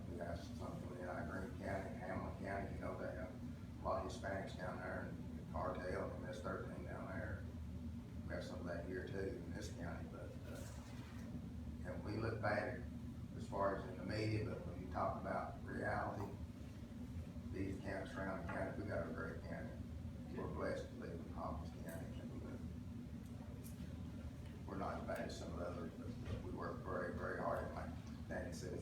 Speaker 15: we have something in Green County, Hamlin County, you know, they have a lot of Hispanics down there, and the cartel and MS-13 down there. We have some of that here too in this county, but, and we look bad as far as in the media, but when you talk about reality, these counties, surrounding counties, we got a great county. We're blessed to live in Hawkins County. We're not as bad as some of the others, but we work very, very hard. Like Danny says,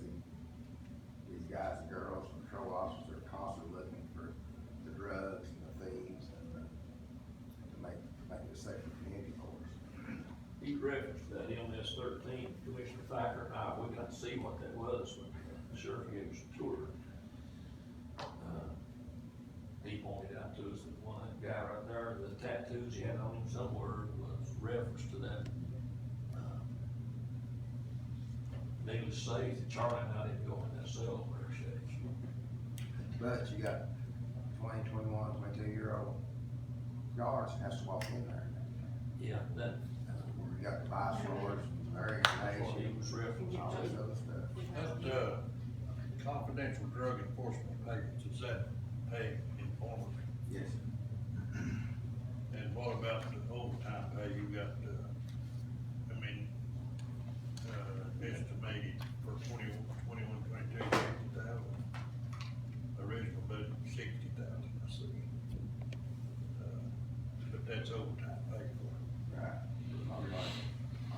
Speaker 15: these guys and girls, patrol officers are constantly looking for the drugs and the thieves and to make it a safer community for us.
Speaker 4: He referenced that MS-13, Commissioner Thacker and I, we got to see what that was when the sheriff gave us a tour. He pointed out to us that one, that guy right there, the tattoos he had on him somewhere was reference to that. Needless to say, Charlie and I didn't go in that cell where she
Speaker 15: But you got 20, 21, 22-year-old guards has to walk in there.
Speaker 4: Yeah, that.
Speaker 15: You got the vice lords, their
Speaker 4: He was referencing
Speaker 15: all this
Speaker 4: to.
Speaker 15: other stuff.
Speaker 10: That, confidential drug enforcement payments, is that paid informally?
Speaker 15: Yes.
Speaker 10: And what about the overtime pay you got, estimated for 21, 22, 60,000? Original budget, 60,000, I see. But that's overtime pay for.
Speaker 15: Right.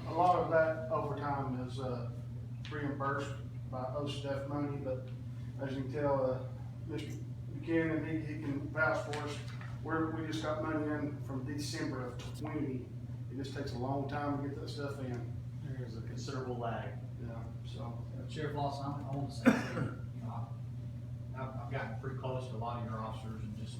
Speaker 16: A lot of that overtime is, reimbursed by OSTEF money, but as you can tell, Mr. Buchanan, he can vouch for us. We just got money in from December of 20. It just takes a long time to get that stuff in.
Speaker 3: There's a considerable lag.
Speaker 16: Yeah, so.
Speaker 3: Sheriff Lawson, I want to say, I've gotten pretty close to a lot of your officers and just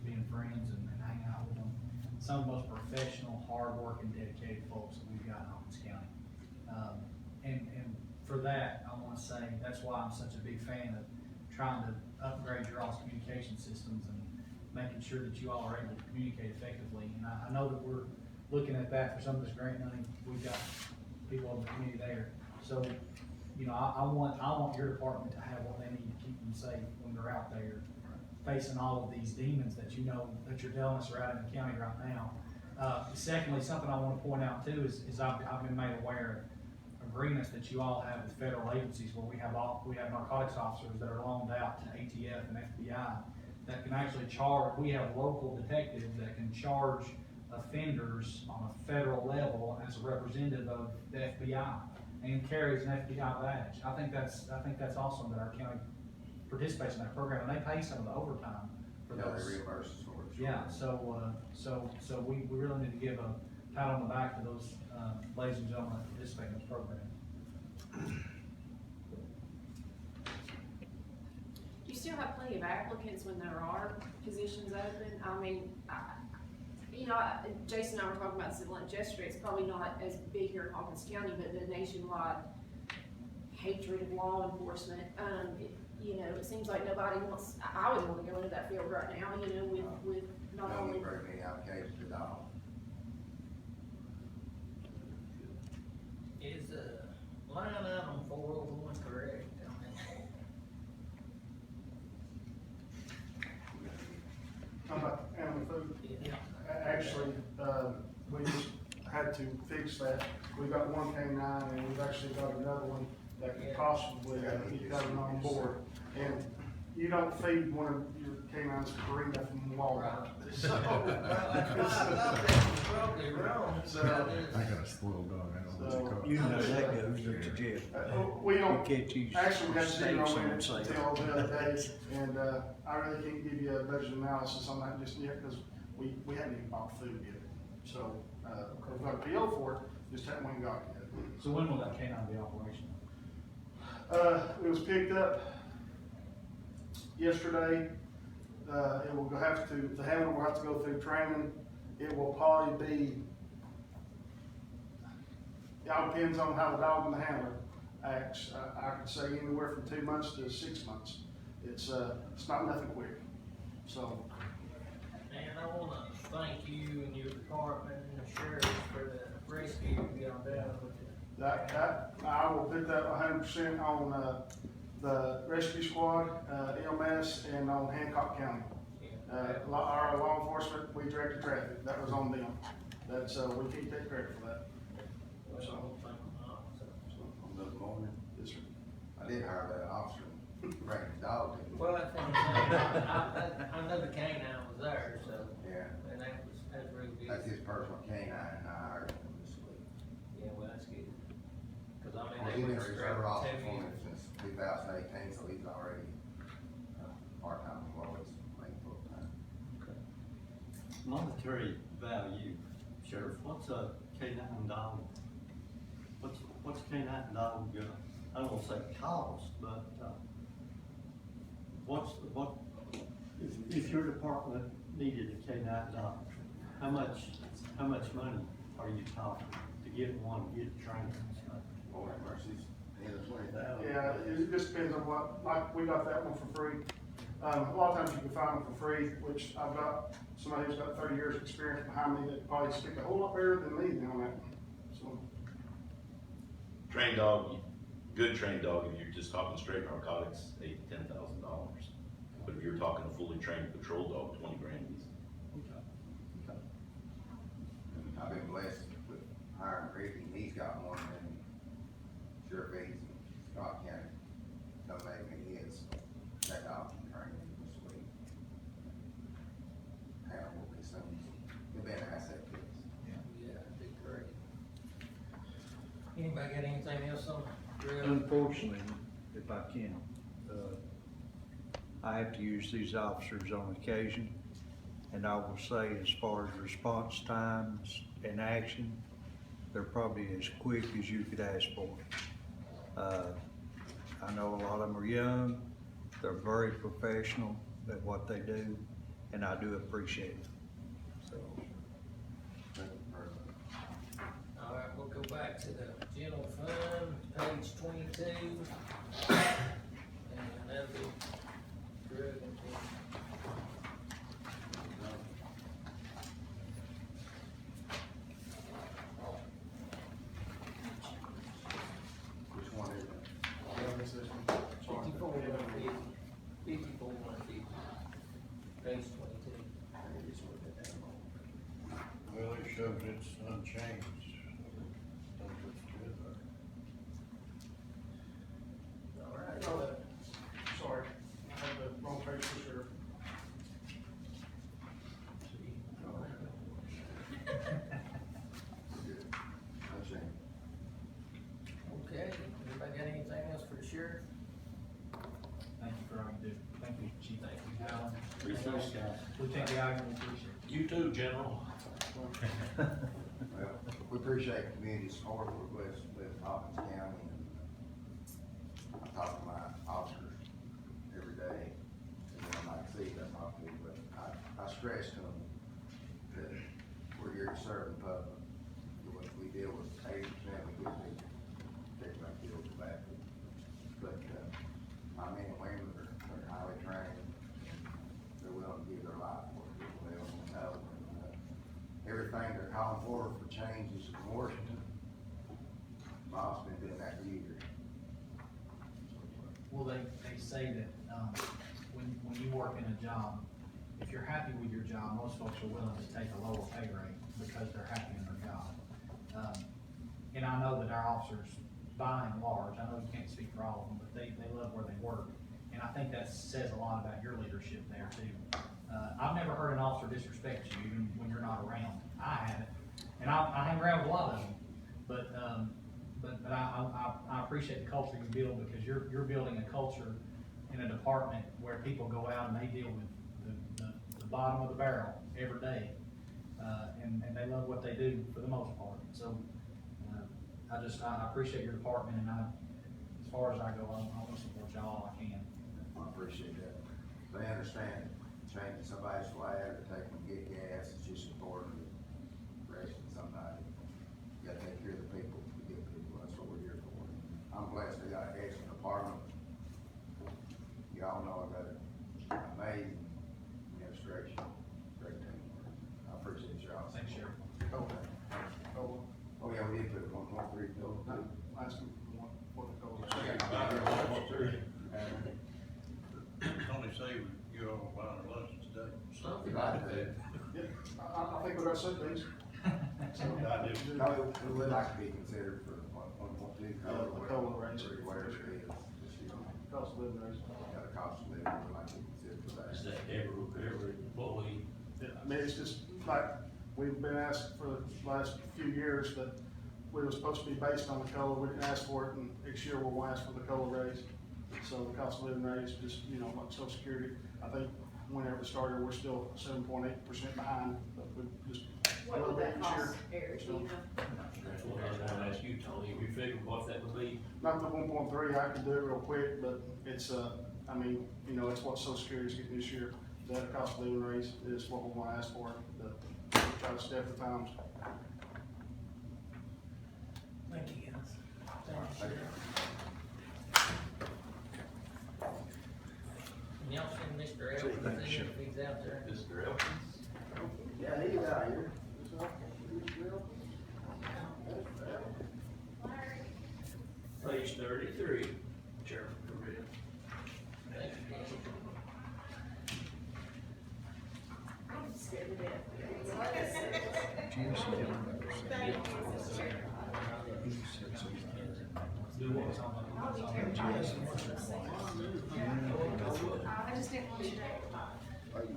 Speaker 3: being friends and hanging out with them. Some of the most professional, hard-working, dedicated folks that we've got in Hawkins County. And for that, I want to say, that's why I'm such a big fan of trying to upgrade your all's communication systems and making sure that you all are able to communicate effectively. And I know that we're looking at that for some of this grant money. We've got people in the community there. So, you know, I want your department to have what they need to keep them safe when they're out there facing all of these demons that you know that you're telling us are out in the county right now. Secondly, something I want to point out too is I've been made aware of agreements that you all have with federal agencies where we have narcotics officers that are loaned out to ATF and FBI that can actually charge. We have local detectives that can charge offenders on a federal level as a representative of the FBI and carries an FBI badge. I think that's awesome that our county participates in that program, and they pay some of the overtime for those.
Speaker 15: They reimburse us for it.
Speaker 3: Yeah, so we really need to give a pat on the back to those ladies and gentlemen that participate in this program.
Speaker 5: Do you still have plenty of applicants when there are positions open. I mean, you know, Jason and I were talking about this at lunch yesterday, it's probably not as big here in Hawkins County, but the nationwide hatred of law enforcement, you know, it seems like nobody wants, I wouldn't wanna go into that field right now, you know, with not
Speaker 15: No,
Speaker 5: only.
Speaker 15: we very many applications at all.
Speaker 8: Is, line item 401 correct?
Speaker 16: How about animal food?
Speaker 8: Yeah.
Speaker 16: Actually, we just had to fix that. We got one canine and we've actually got another one that could possibly be coming on board. And you don't feed one of your canines burrito from Walmart. So,
Speaker 8: Well, that's why I thought that was probably wrong.
Speaker 16: So,
Speaker 14: I got a spoiled dog, I know what you call it.
Speaker 12: You know that goes to jail.
Speaker 16: we don't,
Speaker 12: You can't use
Speaker 16: actually, we got to
Speaker 12: steaks
Speaker 16: do it on
Speaker 12: on
Speaker 16: it
Speaker 12: sale.
Speaker 16: until the other day. And, I really can't give you a budget analysis on that just yet, because we haven't even bought food yet. So, we've got a PO for it, just haven't got it yet.
Speaker 3: So when will that canine be operational?
Speaker 16: It was picked up yesterday. It will have to, the handler will have to go through training. It will probably be, it all depends on how the dog and the handler acts. I could say anywhere from 2 months to 6 months. It's not nothing quick, so.
Speaker 8: And I wanna thank you and your department and the sheriff for the rescue you got down with it.
Speaker 16: That, I will put that 100% on, the rescue squad, EMS, and on Hancock County. Our law enforcement, we directed traffic, that was on them. That's, we can't take credit for that.
Speaker 8: So, I don't think I'm not, so.
Speaker 15: On those morning,
Speaker 16: Yes, sir.
Speaker 15: I did hire that officer, bring his dog to me.
Speaker 8: Well, I think, I know the canine was there, so,
Speaker 15: Yeah,
Speaker 8: and that's real good.
Speaker 15: that's his personal canine, and I hired him this week.
Speaker 8: Yeah, well, that's good. Cause I mean,
Speaker 15: Well,
Speaker 8: they
Speaker 15: he's been
Speaker 8: went
Speaker 15: a
Speaker 8: straight
Speaker 15: reserve officer
Speaker 8: 2
Speaker 15: for me
Speaker 8: years.
Speaker 15: since 2018, so he's already part-time employee, like full-time.
Speaker 9: Monetary value, Sheriff, what's a canine dog? What's a canine dog, I don't wanna say cost, but, if your department needed a canine dog, how much money are you talking to get one, get it trained and stuff?
Speaker 15: Lord have mercy, near 20,000.
Speaker 16: Yeah, it just depends on what, like, we got that one for free. A lot of times you can find them for free, which I've got somebody who's got 30 years of experience behind me that probably speak a whole lot better than me on that, so.
Speaker 17: Trained dog, good trained dog, if you're just talking straight narcotics, $8,000 to $10,000. But if you're talking a fully trained patrol dog, 20 grand easy.
Speaker 15: I've been blessed with hiring Ricky, he's got one, and Sheriff Eads in Scott County, donated me his, that dog can train him this week. Hannah will be soon, he'll be an asset to us.
Speaker 8: Yeah, that'd be great. Anybody got anything else on drill?
Speaker 12: Unfortunately, if I can, I have to use these officers on occasion, and I will say as far as response times and action, they're probably as quick as you could ask for. I know a lot of them are young, they're very professional at what they do, and I do appreciate it, so.
Speaker 8: All right, we'll go back to the general fund, page 22. And that'll be drug and
Speaker 15: Which one is it?
Speaker 16: Yeah, this is one. Sorry.
Speaker 8: 54, 54, 150. Page 22.
Speaker 12: Well, it shows it's unchanged. That looks good there.
Speaker 8: All right.
Speaker 16: Oh, sorry, I have the wrong page for sure.
Speaker 15: Good. No shame.
Speaker 8: Okay, anybody got anything else for the sheriff?
Speaker 3: Thank you for all you do. Thank you, Chief.
Speaker 8: Thank you.
Speaker 3: Allen.
Speaker 17: Appreciate it.
Speaker 3: Lieutenant Gallagher, we appreciate it.
Speaker 4: You too, General.
Speaker 15: Well, we appreciate community support, we're blessed with Hawkins County, and I talk to my officers every day, see that properly, but I stressed to them that we're here to serve the public. What we deal with 80% of the good people, take my field back. But, my men and women are highly trained. They're willing to give their life for it, they don't know. Everything they're calling for changes in Washington. Bob's been doing that for years.
Speaker 3: Well, they say that, when you work in a job, if you're happy with your job, most folks are willing to take a lower pay rate because they're happy in their job. And I know that our officers, by and large, I know you can't speak for all of them, but they love where they work. And I think that says a lot about your leadership there too. I've never heard an officer disrespect you even when you're not around. I haven't. And I hang around with a lot of them, but I appreciate the culture you build, because you're building a culture in a department where people go out and they deal with the bottom of the barrel every day. And they love what they do for the most part. So, I appreciate your department, and as far as I go, I want to support y'all I can.
Speaker 15: I appreciate that. They understand changing somebody's flag or taking them to get gas is just important to arresting somebody. You gotta take care of the people, the good people, that's what we're here for. I'm blessed they got an excellent department. Y'all know I got an amazing administration, great team. I appreciate y'all.
Speaker 3: Thanks, Sheriff.
Speaker 15: Oh, yeah, we did put 1.3 bill.
Speaker 16: Last one, what the code.
Speaker 10: Tony say you're on buying lunch today.
Speaker 15: Something like that.
Speaker 16: Yeah, I think we're gonna set these.
Speaker 15: No, it would like to be considered for 1.2.
Speaker 16: The COLA raise.
Speaker 15: Whatever it is, this year.
Speaker 16: Cost of living raise.
Speaker 15: Got a cost of living, would like to be considered for that.
Speaker 4: Is that every employee?
Speaker 16: Yeah, I mean, it's just like, we've been asked for the last few years that we were supposed to be based on the COLA, we didn't ask for it, and next year we'll ask for the COLA raise. So the cost of living raise, just, like Social Security, I think whenever it started, we're still 7.8% behind, but we just.
Speaker 5: What would that cost, Eric,
Speaker 16: So,
Speaker 5: do you know?
Speaker 4: That's what I was gonna ask you, Tony, we figured what that would be.
Speaker 16: Not the 1.3, I can do it real quick, but it's, it's what Social Security's getting this year. That cost of living raise is what we wanna ask for, to try to step the times.
Speaker 8: Thank you, guys.
Speaker 15: Thank you.
Speaker 8: Can y'all send Mr. Elkins in if he's out there?
Speaker 17: Mr. Elkins?
Speaker 15: Yeah, he's out here.
Speaker 4: Page 33, Chairman Correa.
Speaker 8: Thank you, Dan.
Speaker 5: I'm scared to death.
Speaker 4: Do what?
Speaker 5: I just didn't want you to.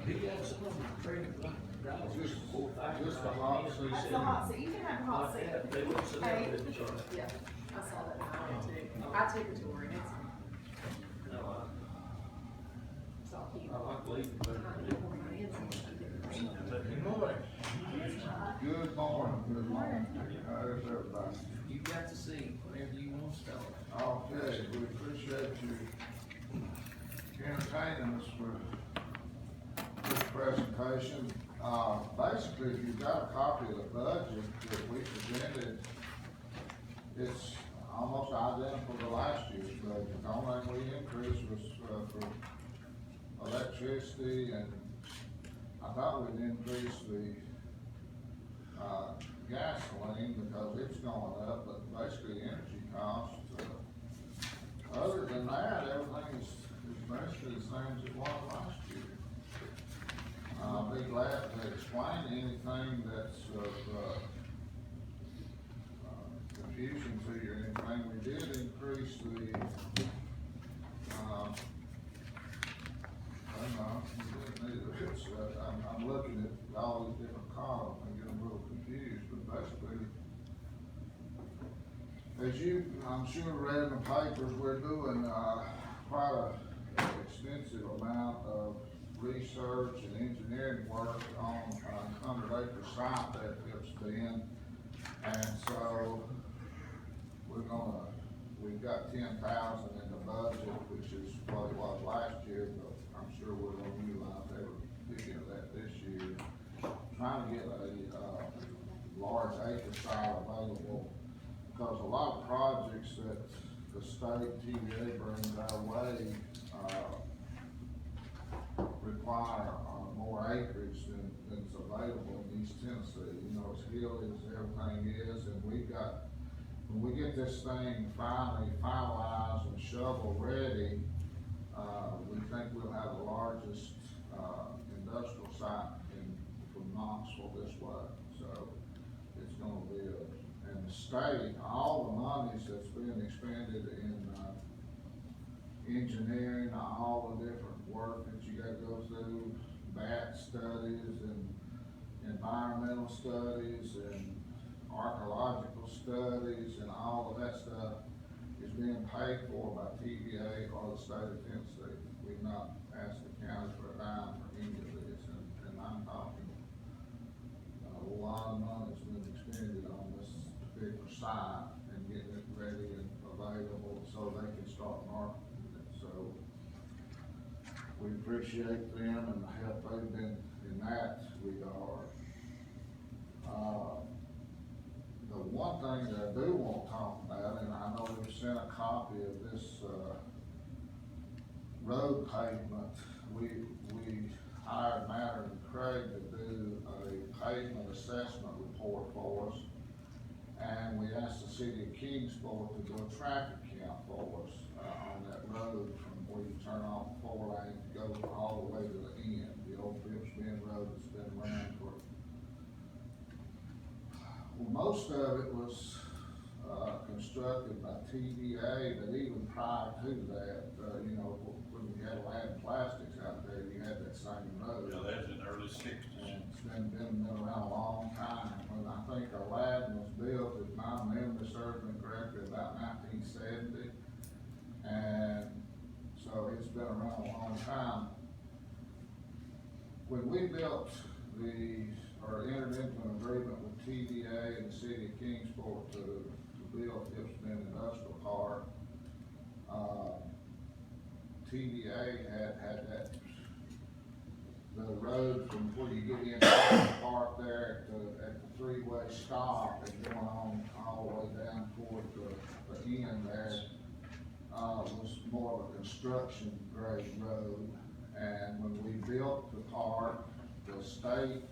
Speaker 4: He got some training, just full factor.
Speaker 7: Just the hot seat.
Speaker 5: That's the hot seat, you can have the hot seat.
Speaker 4: They wouldn't sit down with the chart.
Speaker 5: Yeah, I saw that, I did too. I took a tour, and it's,
Speaker 4: No,
Speaker 5: it's all cute.
Speaker 4: I like leaving, but.
Speaker 7: Good morning. Good morning. How's everybody?
Speaker 8: You got to see whenever you want to start.
Speaker 7: Okay, we appreciate you entertaining us for this presentation. Basically, if you've got a copy of the budget that we presented, it's almost identical to last year's budget. The only thing we increased was for electricity, and I thought we'd increase the gasoline because it's going up, but basically energy costs. Other than that, everything is basically the same as it was last year. I'll be glad to explain anything that's of confusion to you or anything. We did increase the, I'm looking at all these different columns and getting a little confused, but basically, as you, I'm sure, read in the papers, we're doing quite an extensive amount of research and engineering work on a 100-acre site that it's been, and so we've got 10,000 in the budget, which is what it was last year, but I'm sure we're gonna utilize every bit of that this year. Trying to get a, large acre site available, because a lot of projects that the state TVA brings our way, require, more acreage than's available in East Tennessee. You know, as hilly as everything is, and when we get this thing finally finalized and shovel ready, we think we'll have the largest, industrial site from Knoxville this way. So it's gonna be and the state, all the monies that's been expended in, engineering, all the different work that you gotta go through, bat studies and environmental studies and archaeological studies and all of that stuff is being paid for by TVA or the state of Tennessee. We've not asked the county for a dime for any of this, and I'm talking, a lot of money's been expended on this particular site and getting it ready and available so they can start marketing it. So we appreciate them and the help they've been in that regard. The one thing that I do want to talk about, and I know we've sent a copy of this, road pavement, we hired Matter and Craig to do a pavement assessment report for us. And we asked the city of Kingsport to do a traffic count for us, on that road from where you turn off the 4-lane to go all the way to the end, the old Phipps Bend Road that's been around for. Well, most of it was, constructed by TVA, but even prior to that, you know, when you had Latin Plastics out there, you had that same road.
Speaker 10: Yeah, that's in the early '60s.
Speaker 7: And it's been around a long time. When I think Aladdin was built, if my memory serves me correctly, about 1970. And so it's been around a long time. When we built or entered into an agreement with TVA and the city of Kingsport to build Phipps Bend Industrial Park, TVA had that, the road from where you get into the park there at the three-way stop and going on all the way down toward the end there, was more of a construction grade road. And when we built the park, the state,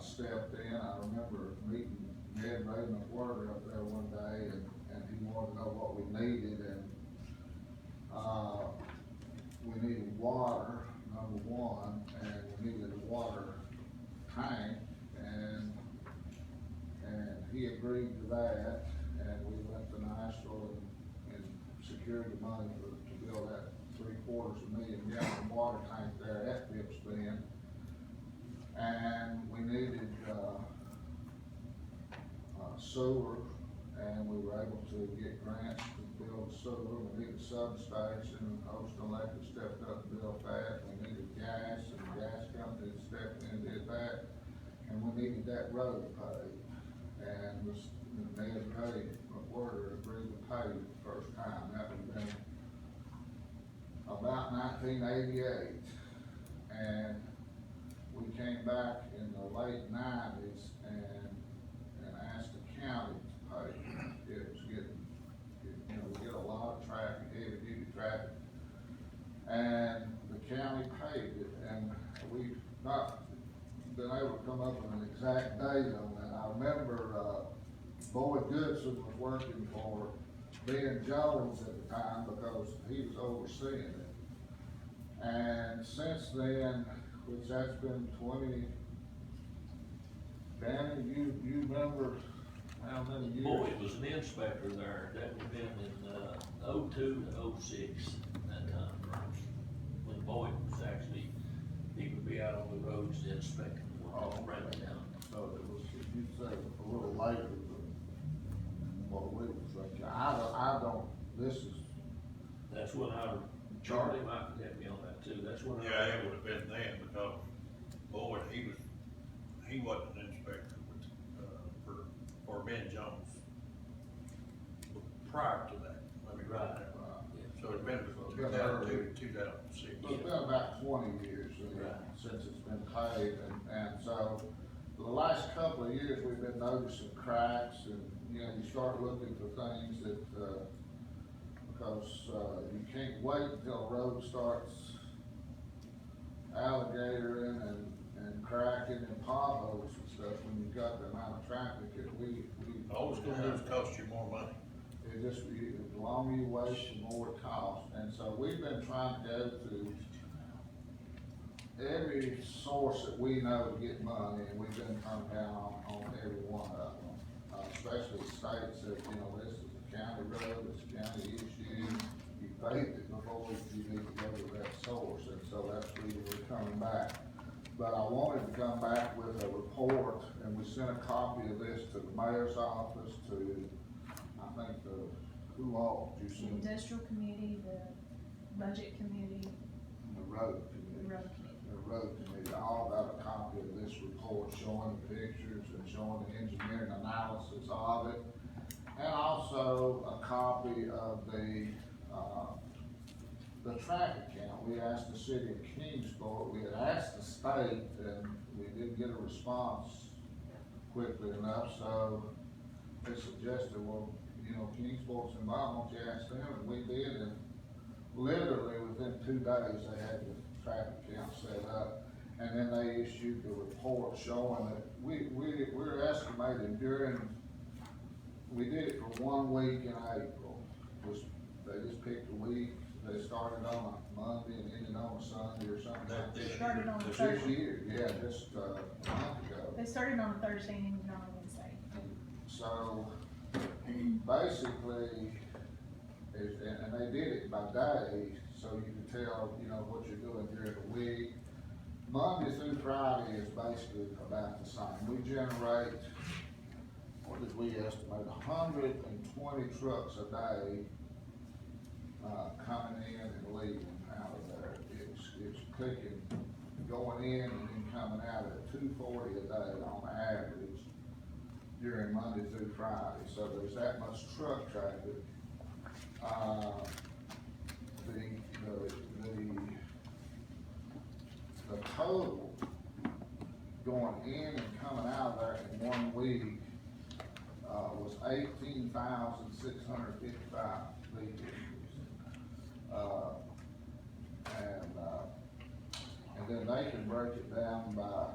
Speaker 7: stepped in. I remember meeting Ned Ray McWhirter up there one day, and he wanted to know what we needed, and, we needed water, number one, and we needed a water tank, and he agreed to that, and we went to Nashville and secured the money to build that 750,000 gallon water tank there at Phipps Bend. And we needed, sewer, and we were able to get grants to build sewer. We needed a substation, Houston Electric stepped up and built that. We needed gas, and the gas company stepped in and did that. And we needed that road paved. And Ned Ray McWhirter agreed to pay it the first time. That would have been about 1988. And we came back in the late 90s and asked the county to pay. It was getting, you know, we get a lot of traffic, heavy duty traffic. And the county paid it, and we've not been able to come up with an exact date on that. I remember, Boyd Goodson was working for Ben Jones at the time because he was overseeing it. And since then, which that's been 20, Danny, you remember how many years?
Speaker 4: Boyd was an inspector there, that would have been in, 02 to 06, that time. When Boyd was actually, he would be out on the roads inspecting around town.
Speaker 7: So it was, you'd say a little later than what we was thinking. I don't, this is.
Speaker 4: That's when Charlie might have me on that too, that's when
Speaker 10: Yeah, it would have been then, because Boyd, he wasn't an inspector for Ben Jones. Prior to that, let me write that right. So it'd been 2002 to 2006.
Speaker 7: It's been state, and so the last couple of years, we've been noticing cracks, and, you know, you start looking for things that, because, you can't wait until a road starts alligatoring and cracking and potholes and stuff, when you've got the amount of traffic that we.
Speaker 10: All it's gonna do is cost you more money.
Speaker 7: It just, the longer you wait, the more it costs, and so we've been trying to go to every source that we know to get money, and we've been turned down on every one of them. Especially states that, you know, this is a county road, it's a county issue, you paved it before you need to go to that source, and so that's the reason we're coming back. But I wanted to come back with a report, and we sent a copy of this to the mayor's office, to, I think, who all, did you
Speaker 18: The
Speaker 7: send?
Speaker 18: industrial committee, the budget committee,
Speaker 7: The road committee.
Speaker 18: the road committee.
Speaker 7: The road committee, all got a copy of this report showing the pictures and showing the engineering analysis of it. And also a copy of the traffic count. We asked the city of Kingsport, we had asked the state, and we didn't get a response quickly enough, so they suggested, well, you know, Kingsport's involved, why don't you ask them? And we did, and literally within 2 days, they had the traffic count set up. And then they issued the report showing that we're estimating during, we did it for 1 week in April. They just picked a week, they started on a Monday and ended on a Sunday or something.
Speaker 18: They started on a
Speaker 7: This
Speaker 18: Thursday.
Speaker 7: year, yeah, just a month ago.
Speaker 18: They started on a Thursday and ended on a Wednesday.
Speaker 7: So, basically, and they did it by day, so you can tell, you know, what you're doing during the week. Monday through Friday is basically about the same. We generate, what did we estimate, 120 trucks a day, coming in and leaving out of there. It's picking, going in and then coming out at 240 a day on average during Monday through Friday, so there's that much truck traffic. The total going in and coming out of there in 1 week, was 18,655 vehicles. And then they can break it down by,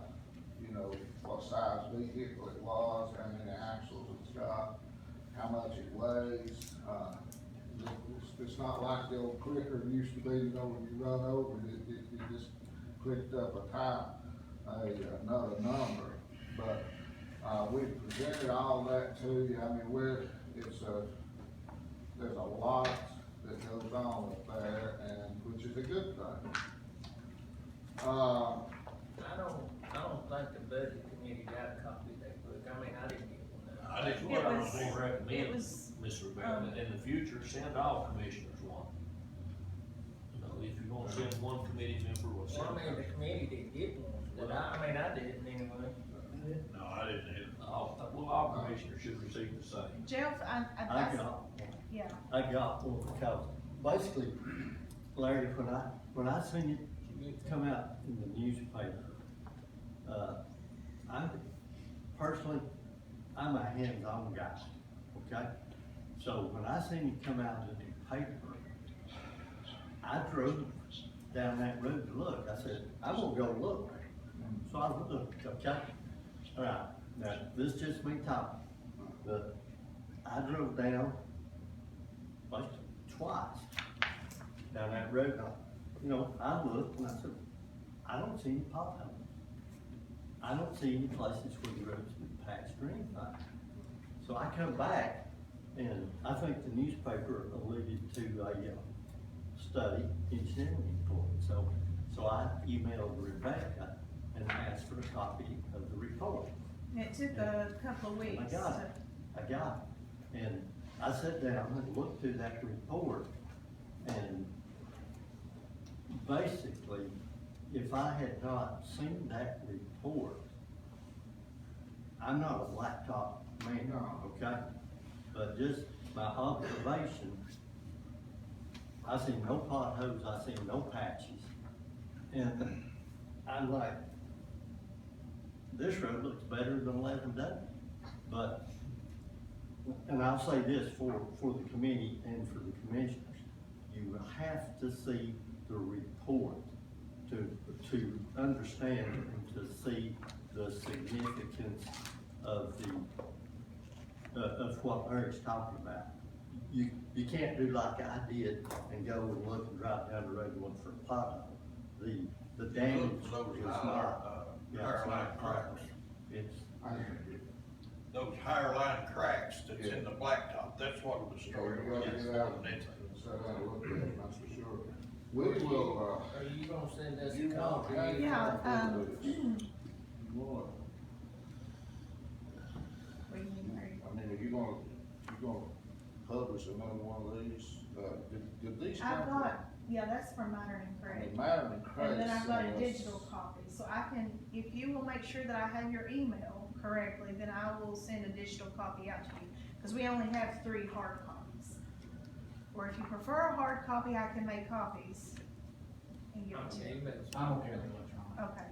Speaker 7: you know, what size vehicle it was, how many axles it's got, how much it weighs. It's not like the old clicker used to be, you know, when you run over it just clicked up another number. But, we presented all that to you. I mean, there's a lot that goes on up there, and which is a good thing.
Speaker 8: I don't think the budget committee got a copy of that book. I mean, I didn't get one.
Speaker 4: I just, what I was gonna recommend, Mr. Rivera, in the future, send all commissioners one. You know, if you're gonna send one committee member, we'll send.
Speaker 8: Well, I mean, the committee didn't get one, but I didn't anyway.
Speaker 10: No, I didn't either.
Speaker 4: All commissioners should receive the same.
Speaker 18: Jeff,
Speaker 9: I got,
Speaker 18: yeah.
Speaker 9: I got one because basically, Larry, when I seen it come out in the newspaper, I'm a hands-on guy, okay? So when I seen it come out in the paper, I drove down that road to look. I said, I'm gonna go look. So I looked, okay? All right, now, this is just me talking, but I drove down like twice down that road. You know, I looked and I said, I don't see any potholes. I don't see any places where the road's been patched or anything. So I come back, and I think the newspaper alluded to a study, engineering report. So I emailed Rebecca and asked for a copy of the report.
Speaker 18: It took a couple of weeks.
Speaker 9: I got it. And I sat down and looked through that report, and basically, if I had not seen that report, I'm not a blacktop man, okay? But just my observation, I seen no potholes, I seen no patches. And I'm like, this road looks better than 11 doesn't. But, and I'll say this for the committee and for the commissioners, you have to see the report to understand and to see the significance of of what Eric's talking about. You can't do like I did and go and look and drive down the road and look for a pothole. The damage is not, it's not cracks. It's,
Speaker 10: Those higher line cracks that's in the blacktop, that's what it was stored.
Speaker 7: We will,
Speaker 8: Are you gonna send us
Speaker 7: you
Speaker 8: a
Speaker 7: want
Speaker 8: copy?
Speaker 7: to.
Speaker 18: Yeah,
Speaker 7: I mean, are you gonna publish another one of these? Did these
Speaker 18: I've
Speaker 7: come?
Speaker 18: got, yeah, that's from Matter and Craig.
Speaker 7: Matter and Craig.
Speaker 18: And then I've got a
Speaker 7: sent us-
Speaker 18: digital copy, so I can, if you will make sure that I have your email correctly, then I will send a digital copy out to you, because we only have 3 hard copies. Or if you prefer a hard copy, I can make copies and give it to you.
Speaker 3: I'm okay with electronic.
Speaker 18: Okay.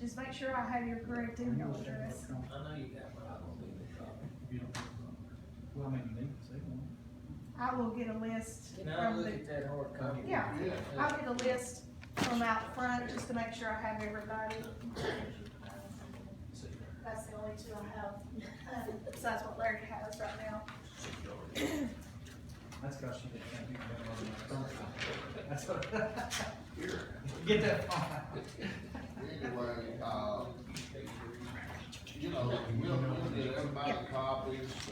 Speaker 18: Just make sure I have your correct email address.
Speaker 8: I know you got one, I don't need a copy.
Speaker 3: You don't, well, I mean, you need to see one.
Speaker 18: I will get a list
Speaker 8: Can I
Speaker 18: from
Speaker 8: look
Speaker 18: the,
Speaker 8: at that hard copy?
Speaker 18: yeah, I'll get a list from out front, just to make sure I have everybody. That's the only 2 I have, besides what Larry has right now.
Speaker 3: That's cause she didn't think you could. That's what. Get that phone out.
Speaker 7: Anyway, you know, we'll get everybody copies, if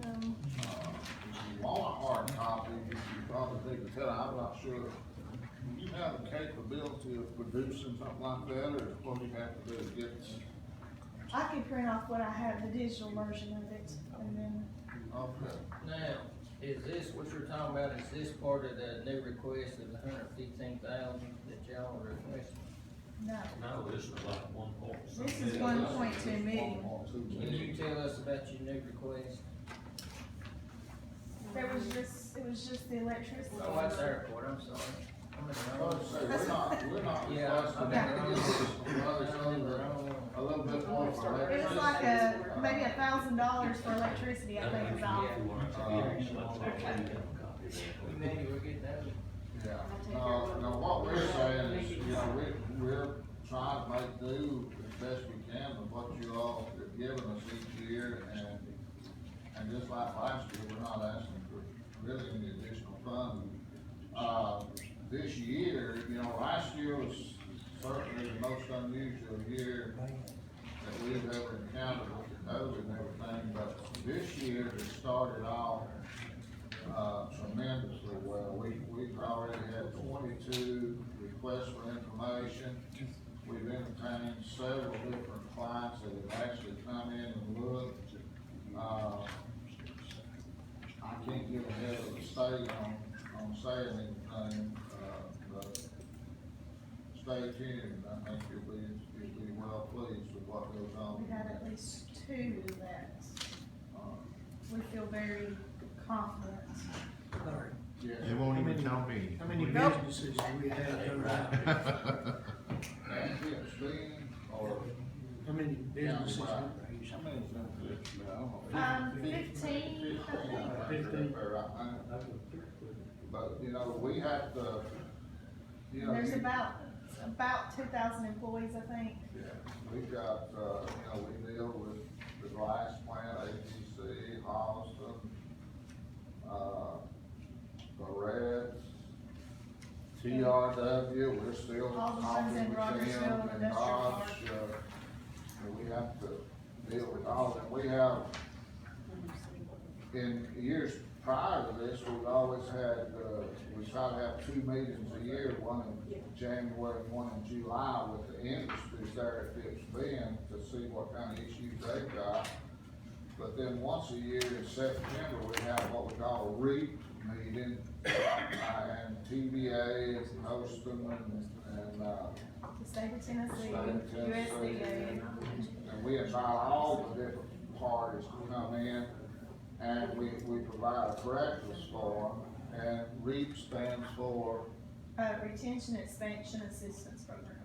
Speaker 7: you want a hard copy, you probably need to tell, I'm not sure. Do you have the capability of producing something like that, or what you have to do to get?
Speaker 18: I can print off what I have, the digital version of it, and then,
Speaker 7: Okay.
Speaker 8: Now, is this what you're talking about, is this part of the new request of the 115,000 that y'all are requesting?
Speaker 18: no.
Speaker 4: No, this is like 1
Speaker 18: This is 1.2 million.
Speaker 8: Can you tell us about your new request?
Speaker 18: It was just the electricity.
Speaker 8: Oh, that's the airport, I'm sorry. I'm in the wrong-
Speaker 7: We're not
Speaker 8: Yeah,
Speaker 7: requesting
Speaker 8: I'm
Speaker 7: that.
Speaker 8: in the
Speaker 7: It's
Speaker 8: wrong-
Speaker 7: a little bit more for
Speaker 18: It was
Speaker 7: electricity.
Speaker 18: like maybe $1,000 for electricity, I think is all.
Speaker 8: We maybe we're getting that.
Speaker 7: Yeah, no, what we're saying is, you know, we're trying to make do as best we can with what you all have given us each year, and just like last year, we're not asking for really any additional funding. This year, you know, last year was certainly the most unusual year that we've ever encountered with the COVID and everything, but this year it started off tremendously well. We've already had 22 requests for information. We've entertained several different clients that have actually come in and looked. I can't get ahead of the state on saying anything, but stay tuned. I think you'll be well pleased with what goes on.
Speaker 18: We had at least 2 that we feel very confident.
Speaker 7: Yeah.
Speaker 14: They won't even tell me.
Speaker 11: How many
Speaker 18: Nope.
Speaker 11: businesses do we have around?
Speaker 7: Or
Speaker 11: How many businesses?
Speaker 7: how many is that? I don't know.
Speaker 18: 15, I think.
Speaker 11: 15.
Speaker 7: But, you know, we have to, you know.
Speaker 18: There's about 2,000 employees, I think.
Speaker 7: Yeah, we've got, you know, we deal with the glass plant, ATC, Holliston, Barrett, TRW, we're still
Speaker 18: All the ones
Speaker 7: talking
Speaker 18: in
Speaker 7: with
Speaker 18: Rogersville
Speaker 7: them,
Speaker 18: and
Speaker 7: and
Speaker 18: Industrial
Speaker 7: Dodge,
Speaker 18: Park.
Speaker 7: and we have to deal with all of them. We have, in years prior to this, we've always had, we try to have 2 meetings a year, one in January, one in July, with the industries there at Phipps Bend to see what kind of issues they've got. But then once a year in September, we have what we call a REAP meeting, and TVA is hosting and
Speaker 18: The state of Tennessee,
Speaker 7: State of Tennessee.
Speaker 18: USDA.
Speaker 7: And we invite all the different parties to come in, and we provide a breakfast for them, and REAP stands for,
Speaker 18: Retention Expansion Assistance Program.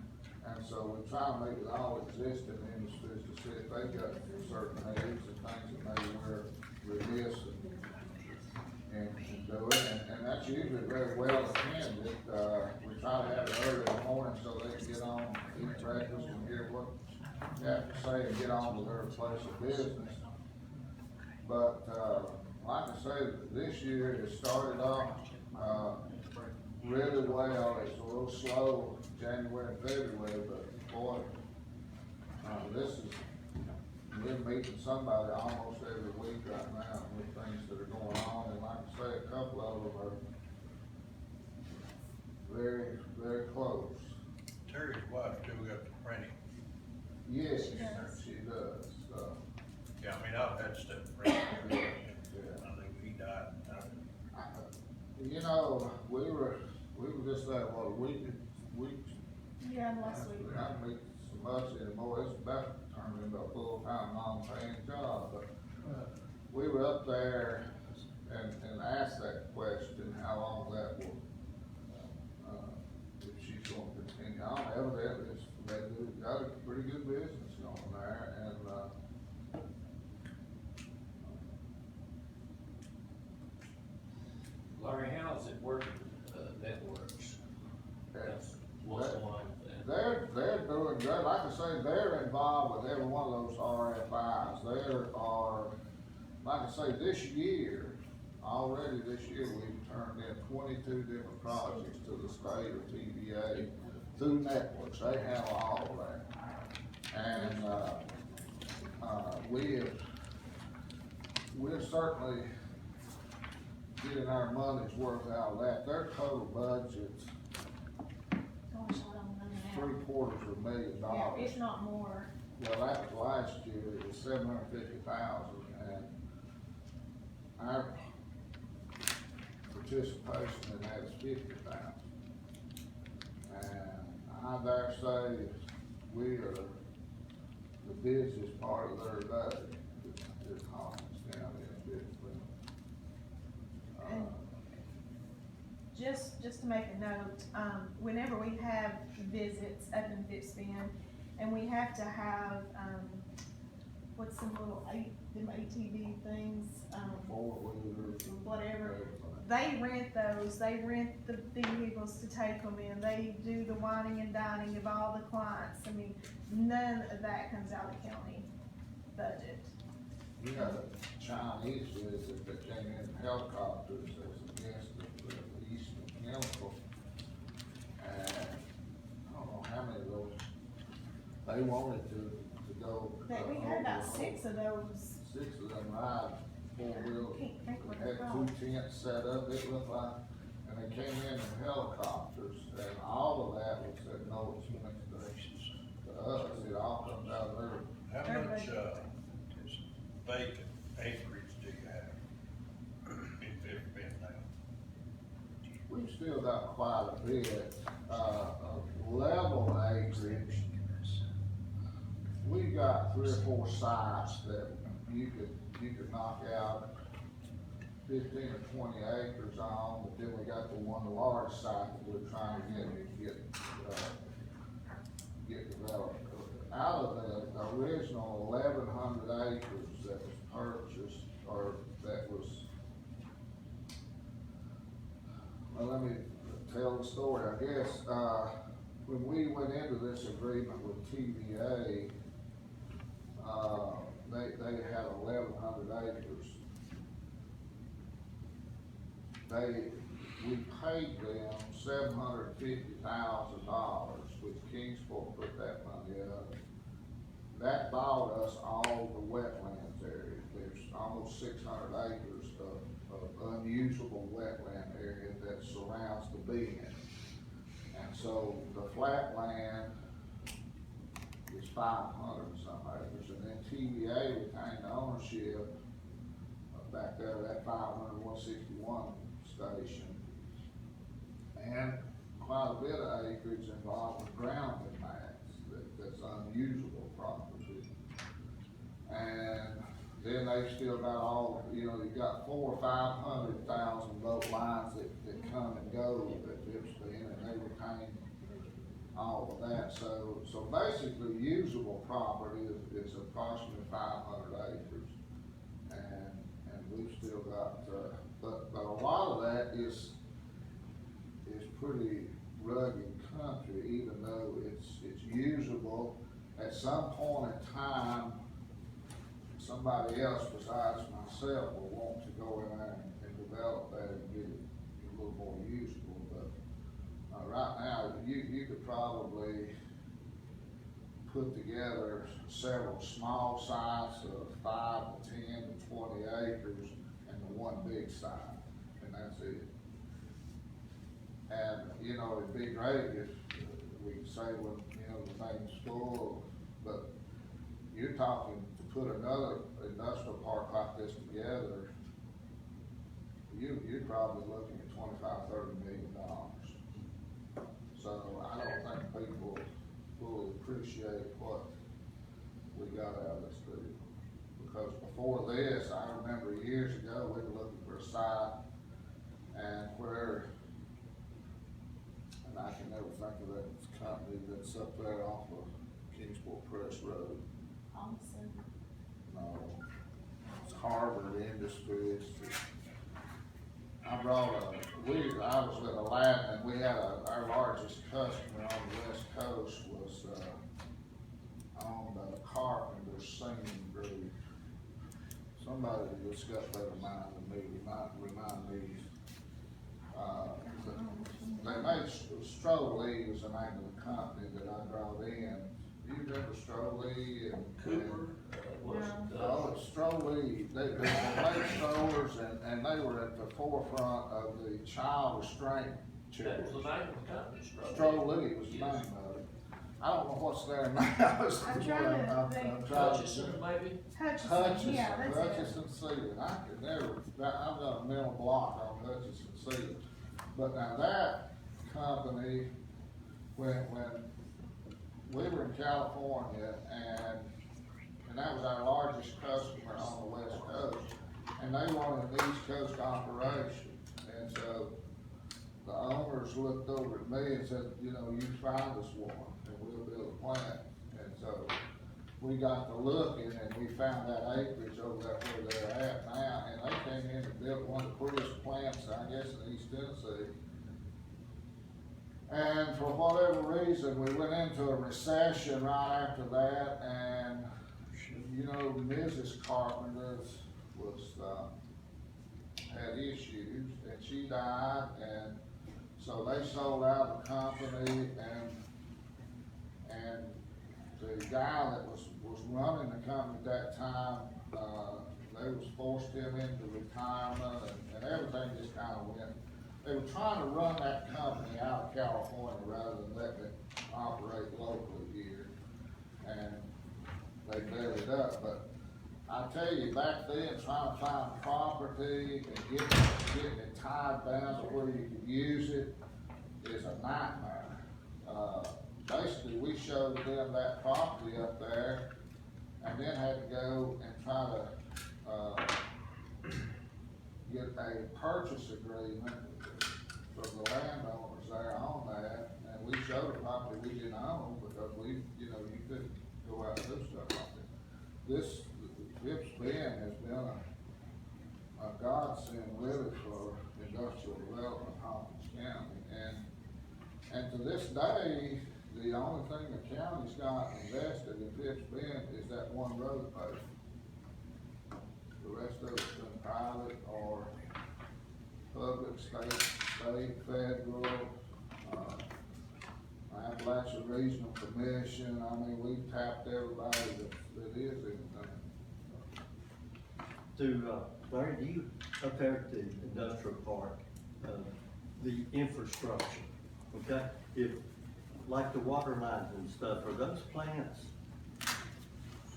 Speaker 7: And so we're trying to make it all existing industries to see if they got certain needs and things that maybe we're remiss and do it, and that's usually very well attended. We try to have it early in the morning so they can get on, eat breakfast and hear what you have to say and get on with their place of business. But, like I say, this year it started off, really well. It's a little slow January and February, but boy, this is, we're meeting somebody almost every week right now with things that are going on, and like I say, a couple of them are very, very close.
Speaker 10: Terry's wife still got the printing.
Speaker 7: Yes, she does,
Speaker 10: Yeah, I mean, I've had stuff printed.
Speaker 7: yeah.
Speaker 10: I think he died.
Speaker 7: You know, we were just that, what, a week.
Speaker 18: Yeah, last week.
Speaker 7: I don't make so much anymore, it's about to turn into a full-time, non-paying job, but, we were up there and asked that question, how long that will, if she's gonna continue on. Evidently, they got a pretty good business going there, and,
Speaker 4: Larry, how's it working, networks? That's what's going on with that.
Speaker 7: they're doing good. Like I say, they're involved with every one of those RFIs. There are, like I say, this year, already this year, we've turned in 22 different projects to the state or TVA through networks. They have all of that. And, we're certainly getting our money's worth out of that. Their total budget's
Speaker 18: Gosh, I don't know now.
Speaker 7: $750,000.
Speaker 18: Yeah, if not more.
Speaker 7: Well, that was last year, it was 750,000, and our participation in that is 50,000. And I dare say we are the busiest part of their day, is Hawkins County and Bidsville.
Speaker 18: And just to make a note, whenever we have visits up in Bidsville, and we have to have, what's some little them ATV things,
Speaker 7: Four-wheelers.
Speaker 18: whatever. They rent those, they rent the vehicles to take them in, they do the wining and dining of all the clients. I mean, none of that comes out of the county budget.
Speaker 7: We had a Chinese visit that came in helicopters as a guest of the Eastern Chemical. And I don't know how many of those, they wanted to go.
Speaker 18: That we had about 6 of those.
Speaker 7: 6 of them ride four-wheel.
Speaker 18: Can't think what
Speaker 7: Had
Speaker 18: they're called.
Speaker 7: 2 tents set up, it looked like, and they came in helicopters, and all of that was at no expense to us. It all comes out of there.
Speaker 10: How much, vacant acreage do you have in Bidsville now?
Speaker 7: We've still got quite a bit, of level acreage. We've got 3 or 4 sites that you could knock out 15 or 20 acres on, but then we got the large site that we're trying to get developed. Out of the original 1,100 acres that was purchased, or that was, well, let me tell the story, I guess. When we went into this agreement with TVA, they had 1,100 acres. We paid them $750,000, which Kingsport put that money up. That bought us all the wetlands area. There's almost 600 acres of unusable wetland area that surrounds the bend. And so the flat land is 500 some acres, and then TVA retained ownership back there, that 161 station. And quite a bit of acreage involved with ground mats that's unusable property. And then they've still got all, you got 400,000 or 500,000 boat lines that come and go at Bidsville, and they retain all of that. So basically usable property is approximately 500 acres. And we've still got, but a lot of that is pretty rugged country, even though it's usable. At some point in time, somebody else besides myself will want to go in there and develop that and get it a little more usable. But right now, you could probably put together several small sites of 5 to 10 to 20 acres and the one big site, and that's it. And, you know, it'd be great if we could say, well, you know, the thing's full, but you're talking to put another industrial park like this together, you're probably looking at $25–30 million. So I don't think people fully appreciate what we got out of this deal. Because before this, I remember years ago, we were looking for a site, and I can never think of that company that's up there off of Kingsport Press Road. No, it's Harvard Industries. I was with Aladdin, and we had our largest customer on the West Coast was on the Carpenter Singing Group. Somebody that's got better mind than me remind me. They made Strolee was the name of the company that I brought in. Do you remember Strolee and
Speaker 4: Cooper?
Speaker 7: Oh, it's Strolee. They made strollers, and they were at the forefront of the child restraint children.
Speaker 4: That was the name of the company,
Speaker 7: Strolee was the name of it. I don't know what's there now.
Speaker 18: I'm trying to think.
Speaker 4: Hutchison, maybe?
Speaker 18: Hutchison, yeah, that's it.
Speaker 7: Hutchison Sealing. I could never, I've got a mental block on Hutchison Sealing. But now that company, when we were in California, and that was our largest customer on the West Coast, and they wanted an East Coast operation. And so the owners looked over at me and said, you know, you find us one, and we'll build a plant. And so we got to looking, and we found that acreage over there where they're at now, and they came in and built one of the prettiest plants, I guess, in East Tennessee. And for whatever reason, we went into a recession right after that, and you know, Mrs. Carpenter had issues, and she died, and so they sold out the company, and the guy that was running the company at that time, they was forced him into retirement, and everything just kind of went. They were trying to run that company out of California rather than letting it operate locally here, and they built it up. But I tell you, back then, trying to find property and getting it tied down to where you could use it is a nightmare. Basically, we showed them that property up there, and then had to go and try to get a purchase agreement from the landowners there on that, and we showed a property we didn't own because you couldn't go out and do stuff like that. This Phipps Bend has been a godsend really for industrial development in Hawkins County, and to this day, the only thing the county's got invested in Phipps Bend is that one road paving. The rest of it's been private or public, state, federal, Appalachian Regional Commission. I mean, we've tapped everybody that is anything.
Speaker 9: Larry, do you, up there at the industrial park, the infrastructure, okay? If, like the water lines and stuff, are those plants,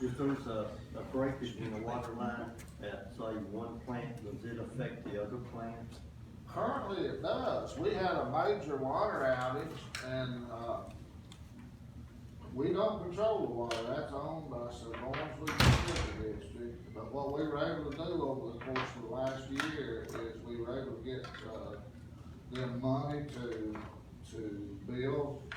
Speaker 9: if there's a breakage in the water line at, say, one plant, does it affect the other plants?
Speaker 7: Currently it does. We had a major water outage, and we don't control the water. That's owned by St. Lawrence Utility District. But what we were able to do over the course of the last year is we were able to get them money to build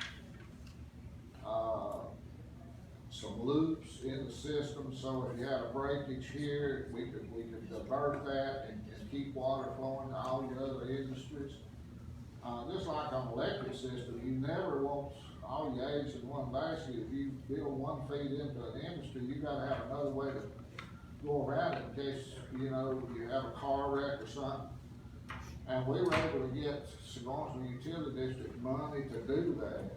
Speaker 7: some loops in the system, so if you had a breakage here, we could divert that and keep water flowing to all your other industries. Just like on electric system, you never want all your eggs in one basket. If you build one feed into an industry, you gotta have another way to go around it in case, you know, you have a car wreck or something. And we were able to get Sigourneville Utility District money to do that.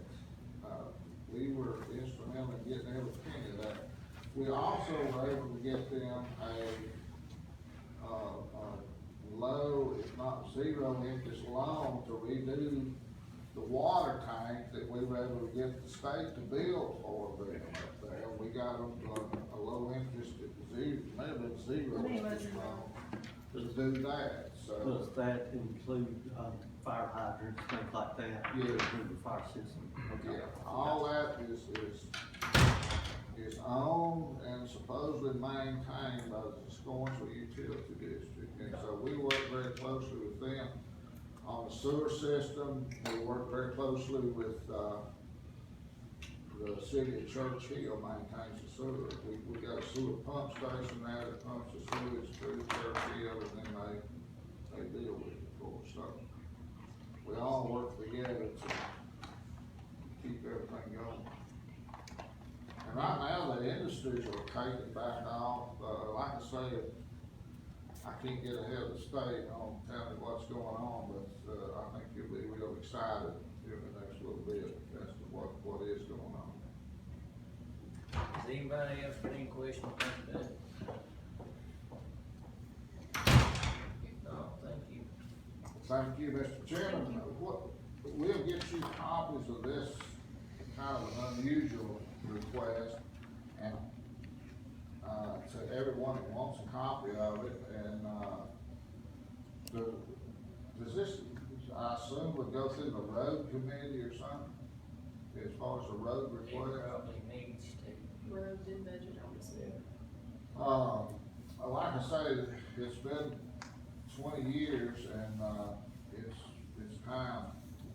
Speaker 7: We were instrumental in getting every penny of that. We also were able to get them a low, if not zero interest loan to redo the water tank that we were able to get the state to build for them up there. We got them a low interest at zero, maybe zero interest loan to do that, so.
Speaker 9: Does that include, fire hydrants, things like that?
Speaker 7: Yeah.
Speaker 9: Through the fire system? Okay.
Speaker 7: Yeah, all that is owned and supposedly maintained by the Scoresville Utility District. And so we work very closely with them on the sewer system. We work very closely with, the city of Churchill maintains the sewer. We got a sewer pump station there that pumps the sewage through Churchill, and then they deal with it, of course. So we all work together to keep everything going. And right now, the industries are taking back off. Like I say, I can't get ahead of the state on telling you what's going on, but I think you'll be real excited in the next little bit as to what is going on.
Speaker 8: Does anybody else got any questions about that? If not, thank you.
Speaker 7: Thank you, Mr. Chairman. We'll get you copies of this kind of an unusual request, and, to everyone that wants a copy of it, and, does this, I assume, would go through the road committee or something, as far as the road
Speaker 8: It
Speaker 7: request?
Speaker 8: probably needs to.
Speaker 5: Roads and budget, obviously.
Speaker 7: Like I say, it's been 20 years, and, it's time,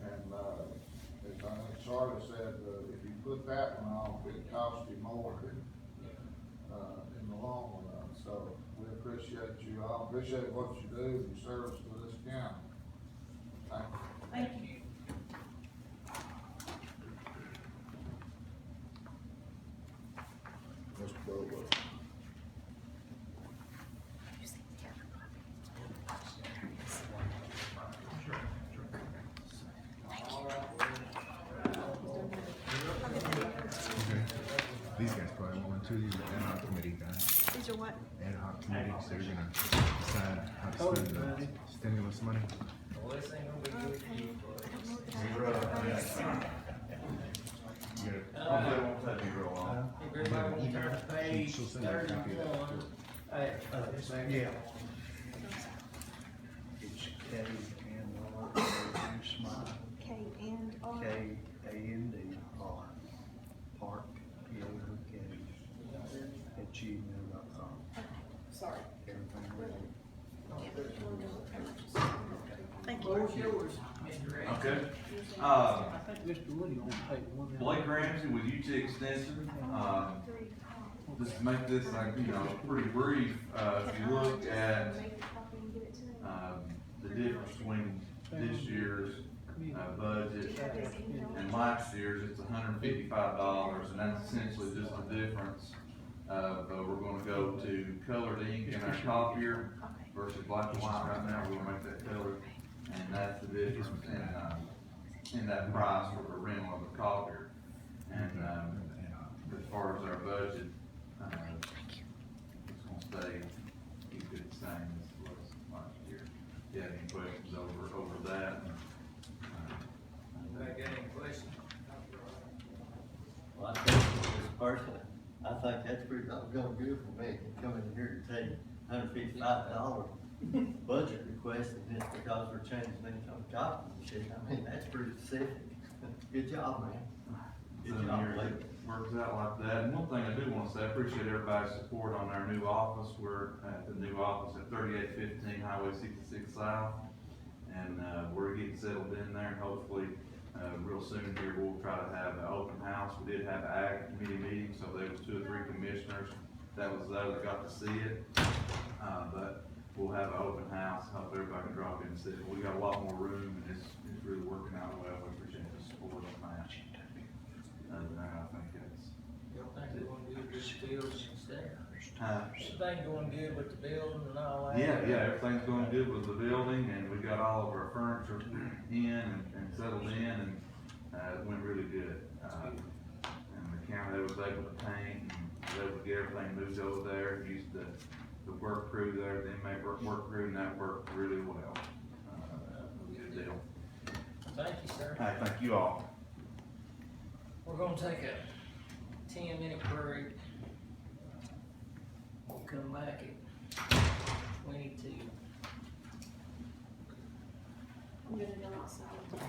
Speaker 7: and, as I think Charlie said, if you put that one off, it costs you more, in the long run. So we appreciate you all, appreciate what you do, your service to this county. Thank you.
Speaker 18: Thank you.
Speaker 7: Mr. Bobo.
Speaker 14: These guys probably want to, these are ad hoc committee guys.
Speaker 18: These are what?
Speaker 14: Ad hoc committee, so you're gonna decide how to spend the stimulus money.
Speaker 8: Well, this ain't gonna be good for you,
Speaker 14: You gotta, hopefully it won't take me real long.
Speaker 8: If everybody wants to turn to page
Speaker 14: She'll send you a copy of that.
Speaker 8: 31.
Speaker 12: Yeah. It's K-N-R, smile,
Speaker 18: K-N-R.
Speaker 12: K-A-N-D-R, Park, P-A-R-K, at gmail.com.
Speaker 5: Sorry.
Speaker 12: Everything ready?
Speaker 18: Thank
Speaker 8: Floor's
Speaker 18: you.
Speaker 8: yours, Mr. Ray.
Speaker 11: Okay.
Speaker 12: Uh,
Speaker 11: I think Mr. Woody will take one.
Speaker 12: Blake Ramsey with UT Extension. Just to make this like, pretty brief, if you look at, the difference between this year's, budget and last year's, it's $155, and that's essentially just the difference. We're gonna go to colored ink in our copier versus black and white right now, we're gonna make that color, and that's the difference in that price for the rental of the copier. And, as far as our budget, it's gonna stay, keep it the same as it was last year. If you have any questions over that?
Speaker 8: Anybody got any questions?
Speaker 9: Well, I think this person, I think that's pretty doggone good for me, coming in here to tell you $155 budget request, and just because we're changing things on the copy machine. I mean, that's pretty specific. Good job, man. Good job, Blake.
Speaker 12: Works out like that. And one thing I do want to say, I appreciate everybody's support on our new office. We're at the new office at 3815 Highway 66 South. And, we're getting settled in there, and hopefully
Speaker 6: Real soon here, we'll try to have an open house. We did have ag committee meetings, so there was 2 or 3 commissioners. That was those that got to see it. But we'll have an open house, hope everybody can drop in and see it. We got a lot more room, and it's really working out well. We appreciate the support on that. Other than that, I think it's.
Speaker 8: Everything's going good with the building and stuff.
Speaker 6: Huh?
Speaker 8: Everything going good with the building and all that?
Speaker 6: Yeah, everything's going good with the building, and we got all of our furniture in and settled in, and, it went really good. And the county was able to paint, and was able to get everything moved over there, used the work crew there, the inmate work crew, and that worked really well. Good deal.
Speaker 8: Thank you, sir.
Speaker 6: Hey, thank you all.
Speaker 8: We're gonna take a 10-minute break. We'll come back at 22.
Speaker 1: I'm gonna go outside.